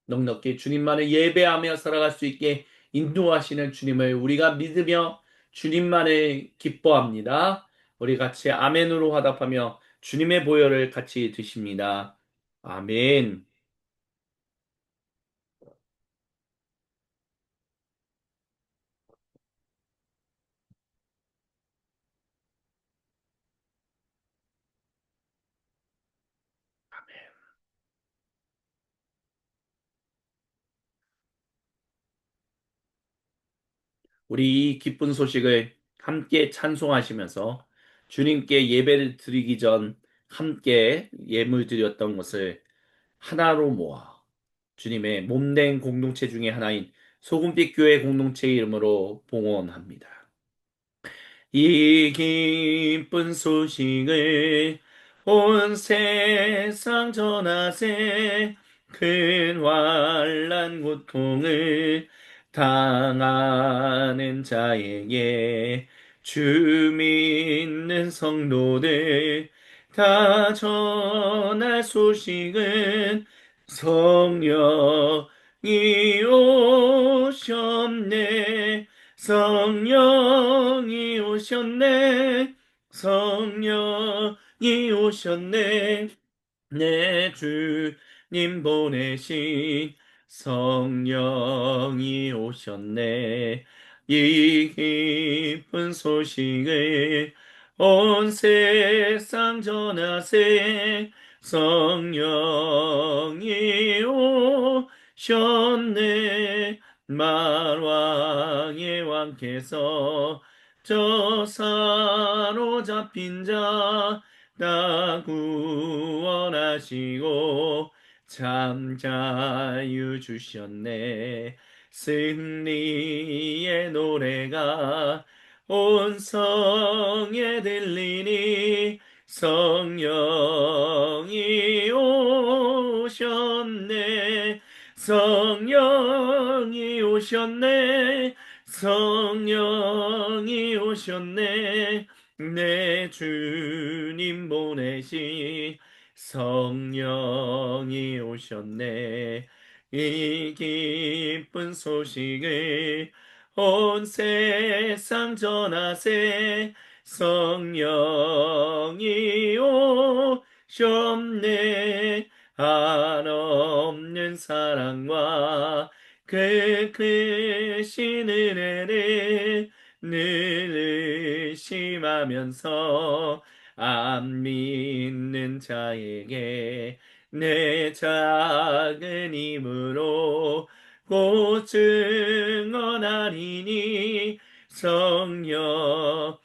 넉넉히 주님만을 예배하며 살아갈 수 있게 인도하시는 주님을 우리가 믿으며 주님만을 기뻐합니다. 우리 같이 아멘으로 화답하며 주님의 보혈을 같이 드십니다. 아멘. 우리 이 기쁜 소식을 함께 찬송하시면서 주님께 예배를 드리기 전 함께 예물 드렸던 것을 하나로 모아 주님의 몸된 공동체 중에 하나인 소금빛 교회 공동체의 이름으로 봉헌합니다. 이 기쁜 소식을 온 세상 전하세 큰 환난 고통을 당하는 자에게 주 믿는 성도들 다 전할 소식은 성령이 오셨네 성령이 오셨네 성령이 오셨네 내 주님 보내신 성령이 오셨네. 이 기쁜 소식을 온 세상 전하세. 성령이 오셨네. 만왕의 왕께서 저 사로잡힌 자 나 구원하시고 참 자유 주셨네. 승리의 노래가 온 성에 들리니 성령이 오셨네. 성령이 오셨네. 성령이 오셨네. 내 주님 보내신 성령이 오셨네. 이 기쁜 소식을 온 세상 전하세. 성령이 오셨네. 한없는 사랑과 그 크신 은혜를 늘 의심하면서 안 믿는 자에게 내 작은 힘으로 곧 증언하리니 성령이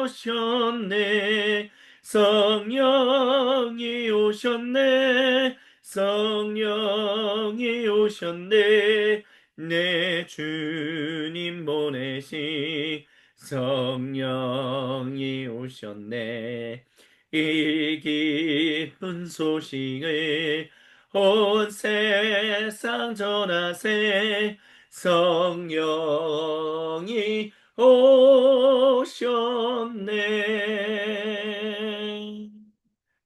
오셨네 성령이 오셨네 성령이 오셨네 내 주님 보내신 성령이 오셨네. 이 기쁜 소식을 온 세상 전하세. 성령이 오셨네.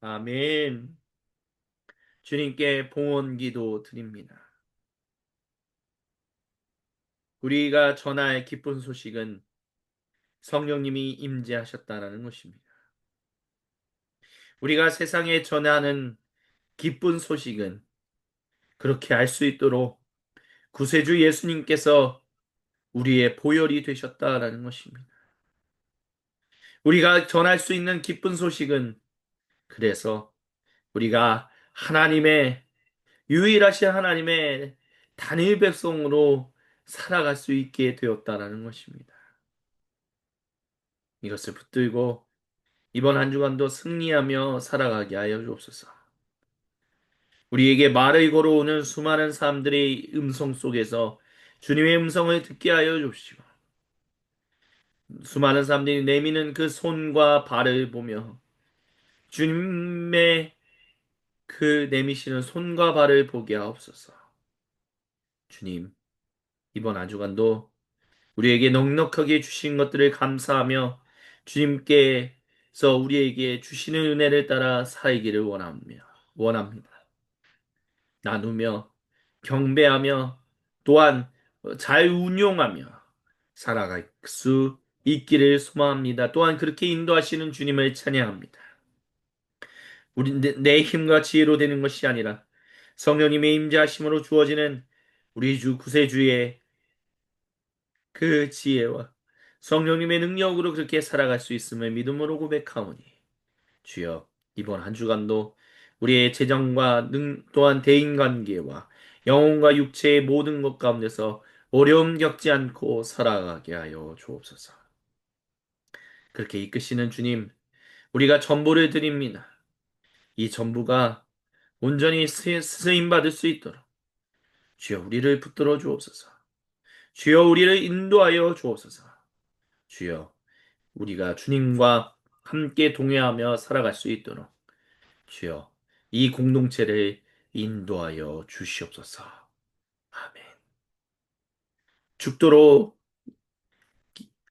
아멘. 주님께 봉헌 기도 드립니다. 우리가 전할 기쁜 소식은 성령님이 임재하셨다라는 것입니다. 우리가 세상에 전하는 기쁜 소식은 그렇게 알 수 있도록 구세주 예수님께서 우리의 보혈이 되셨다라는 것입니다. 우리가 전할 수 있는 기쁜 소식은 그래서 우리가 하나님의 유일하신 하나님의 단일 백성으로 살아갈 수 있게 되었다라는 것입니다. 이것을 붙들고 이번 한 주간도 승리하며 살아가게 하여 주옵소서. 우리에게 말을 걸어오는 수많은 사람들의 음성 속에서 주님의 음성을 듣게 하여 주십시오. 수많은 사람들이 내미는 그 손과 발을 보며 주님의 그 내미시는 손과 발을 보게 하옵소서. 주님, 이번 한 주간도 우리에게 넉넉하게 주신 것들을 감사하며 주님께서 우리에게 주시는 은혜를 따라 살기를 원합니다. 나누며 경배하며 또한 잘 운용하며 살아갈 수 있기를 소망합니다. 또한 그렇게 인도하시는 주님을 찬양합니다. 내 힘과 지혜로 되는 것이 아니라 성령님의 임재하심으로 주어지는 우리 주 구세주의 그 지혜와 성령님의 능력으로 그렇게 살아갈 수 있음을 믿음으로 고백하오니 주여 이번 한 주간도 우리의 재정과 또한 대인관계와 영혼과 육체의 모든 것 가운데서 어려움 겪지 않고 살아가게 하여 주옵소서. 그렇게 이끄시는 주님, 우리가 전부를 드립니다. 이 전부가 온전히 쓰임 받을 수 있도록 주여 우리를 붙들어 주옵소서. 주여 우리를 인도하여 주옵소서. 주여 우리가 주님과 함께 동행하며 살아갈 수 있도록 주여 이 공동체를 인도하여 주시옵소서. 아멘. 죽도록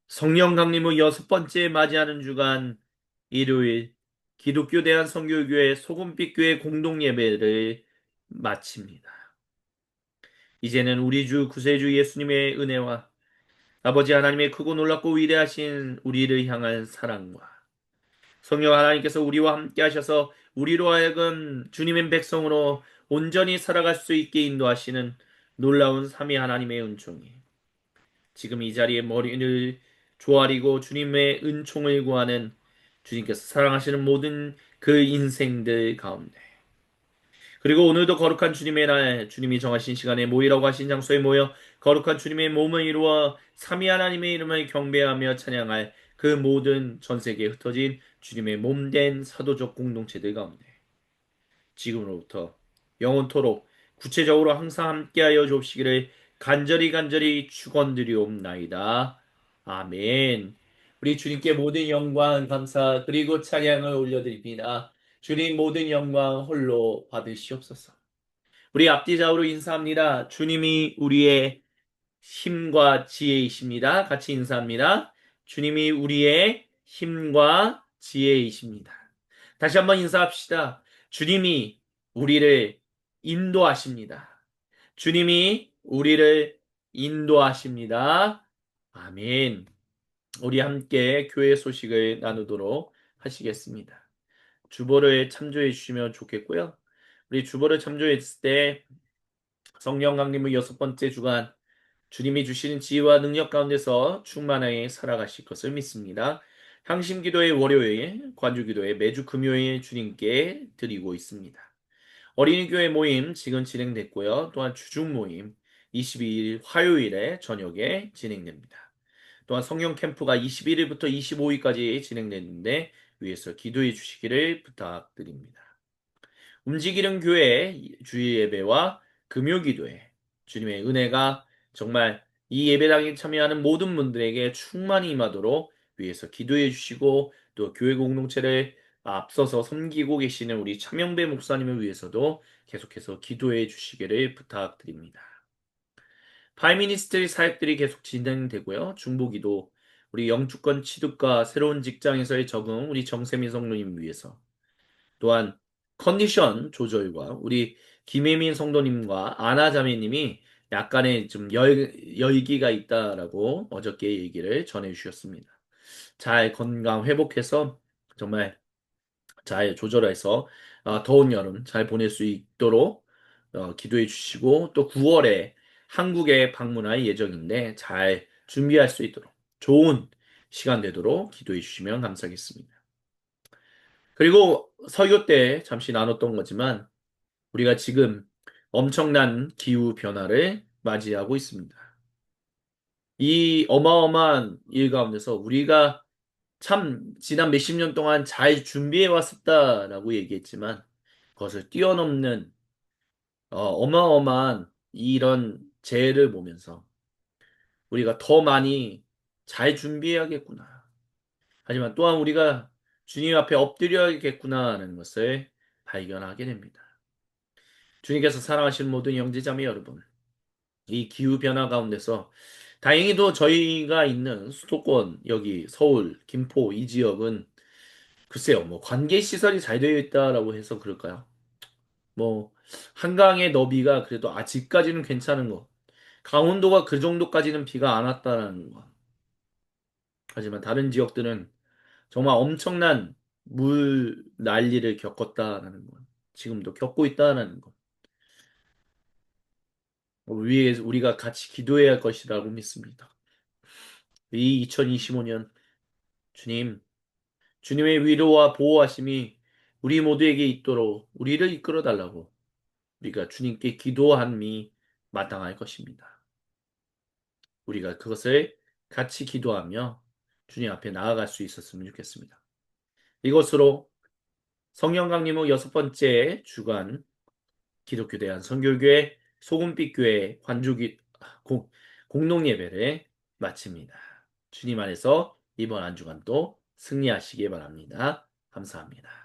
성령 강림 후 여섯 번째 맞이하는 주간 일요일 기독교 대한선교교회 소금빛 교회 공동 예배를 마칩니다. 이제는 우리 주 구세주 예수님의 은혜와 아버지 하나님의 크고 놀랍고 위대하신 우리를 향한 사랑과 성령 하나님께서 우리와 함께 하셔서 우리로 하여금 주님의 백성으로 온전히 살아갈 수 있게 인도하시는 놀라운 삼위 하나님의 은총이 지금 이 자리에 머리를 조아리고 주님의 은총을 구하는 주님께서 사랑하시는 모든 그 인생들 가운데 그리고 오늘도 거룩한 주님의 날 주님이 정하신 시간에 모이라고 하신 장소에 모여 거룩한 주님의 몸을 이루어 삼위 하나님의 이름을 경배하며 찬양할 그 모든 전 세계에 흩어진 주님의 몸된 사도적 공동체들 가운데 지금으로부터 영원토록 구체적으로 항상 함께하여 주옵시기를 간절히 축원드리옵나이다. 아멘. 우리 주님께 모든 영광, 감사 그리고 찬양을 올려드립니다. 주님 모든 영광 홀로 받으시옵소서. 우리 앞뒤좌우로 인사합니다. 주님이 우리의 힘과 지혜이십니다. 같이 인사합니다. 주님이 우리의 힘과 지혜이십니다. 다시 한번 인사합시다. 주님이 우리를 인도하십니다. 주님이 우리를 인도하십니다. 아멘. 우리 함께 교회 소식을 나누도록 하시겠습니다. 주보를 참조해 주시면 좋겠고요. 우리 주보를 참조했을 때 성령 강림의 여섯 번째 주간 주님이 주시는 지혜와 능력 가운데서 충만하게 살아가실 것을 믿습니다. 향심기도의 월요일, 관주기도의 매주 금요일 주님께 드리고 있습니다. 어린이교회 모임 지금 진행됐고요. 또한 주중 모임 22일 화요일에 저녁에 진행됩니다. 또한 성령 캠프가 21일부터 25일까지 진행됐는데 위에서 기도해 주시기를 부탁드립니다. 움직이는 교회 주일 예배와 금요 기도회 주님의 은혜가 정말 이 예배당에 참여하는 모든 분들에게 충만히 임하도록 위에서 기도해 주시고 또 교회 공동체를 앞서서 섬기고 계시는 우리 차명배 목사님을 위해서도 계속해서 기도해 주시기를 부탁드립니다. 파이미니스트리 사역들이 계속 진행되고요. 중보기도 우리 영주권 취득과 새로운 직장에서의 적응 우리 정세민 성도님 위해서 또한 컨디션 조절과 우리 김혜민 성도님과 아나 자매님이 약간의 좀 열기가 있다라고 어저께 얘기를 전해주셨습니다. 잘 건강 회복해서 정말 잘 조절해서 더운 여름 잘 보낼 수 있도록 기도해 주시고 또 9월에 한국에 방문할 예정인데 잘 준비할 수 있도록 좋은 시간 되도록 기도해 주시면 감사하겠습니다. 그리고 설교 때 잠시 나눴던 거지만 우리가 지금 엄청난 기후 변화를 맞이하고 있습니다. 이 어마어마한 일 가운데서 우리가 참 지난 몇십 년 동안 잘 준비해 왔었다라고 얘기했지만 그것을 뛰어넘는 어마어마한 이런 재해를 보면서 우리가 더 많이 잘 준비해야겠구나. 하지만 또한 우리가 주님 앞에 엎드려야겠구나라는 것을 발견하게 됩니다. 주님께서 사랑하시는 모든 형제자매 여러분, 이 기후 변화 가운데서 다행히도 저희가 있는 수도권 여기 서울, 김포 이 지역은 글쎄요, 뭐 관계 시설이 잘 되어 있다라고 해서 그럴까요? 뭐 한강의 너비가 그래도 아직까지는 괜찮은 거. 강원도가 그 정도까지는 비가 안 왔다라는 거. 하지만 다른 지역들은 정말 엄청난 물 난리를 겪었다라는 거. 지금도 겪고 있다라는 거. 위에 우리가 같이 기도해야 할 것이라고 믿습니다. 이 2025년 주님의 위로와 보호하심이 우리 모두에게 있도록 우리를 이끌어 달라고 우리가 주님께 기도함이 마땅할 것입니다. 우리가 그것을 같이 기도하며 주님 앞에 나아갈 수 있었으면 좋겠습니다. 이것으로 성령 강림 후 여섯 번째 주간 기독교 대한 선교교회 소금빛 교회 공동 예배를 마칩니다. 주님 안에서 이번 한 주간도 승리하시기 바랍니다. 감사합니다.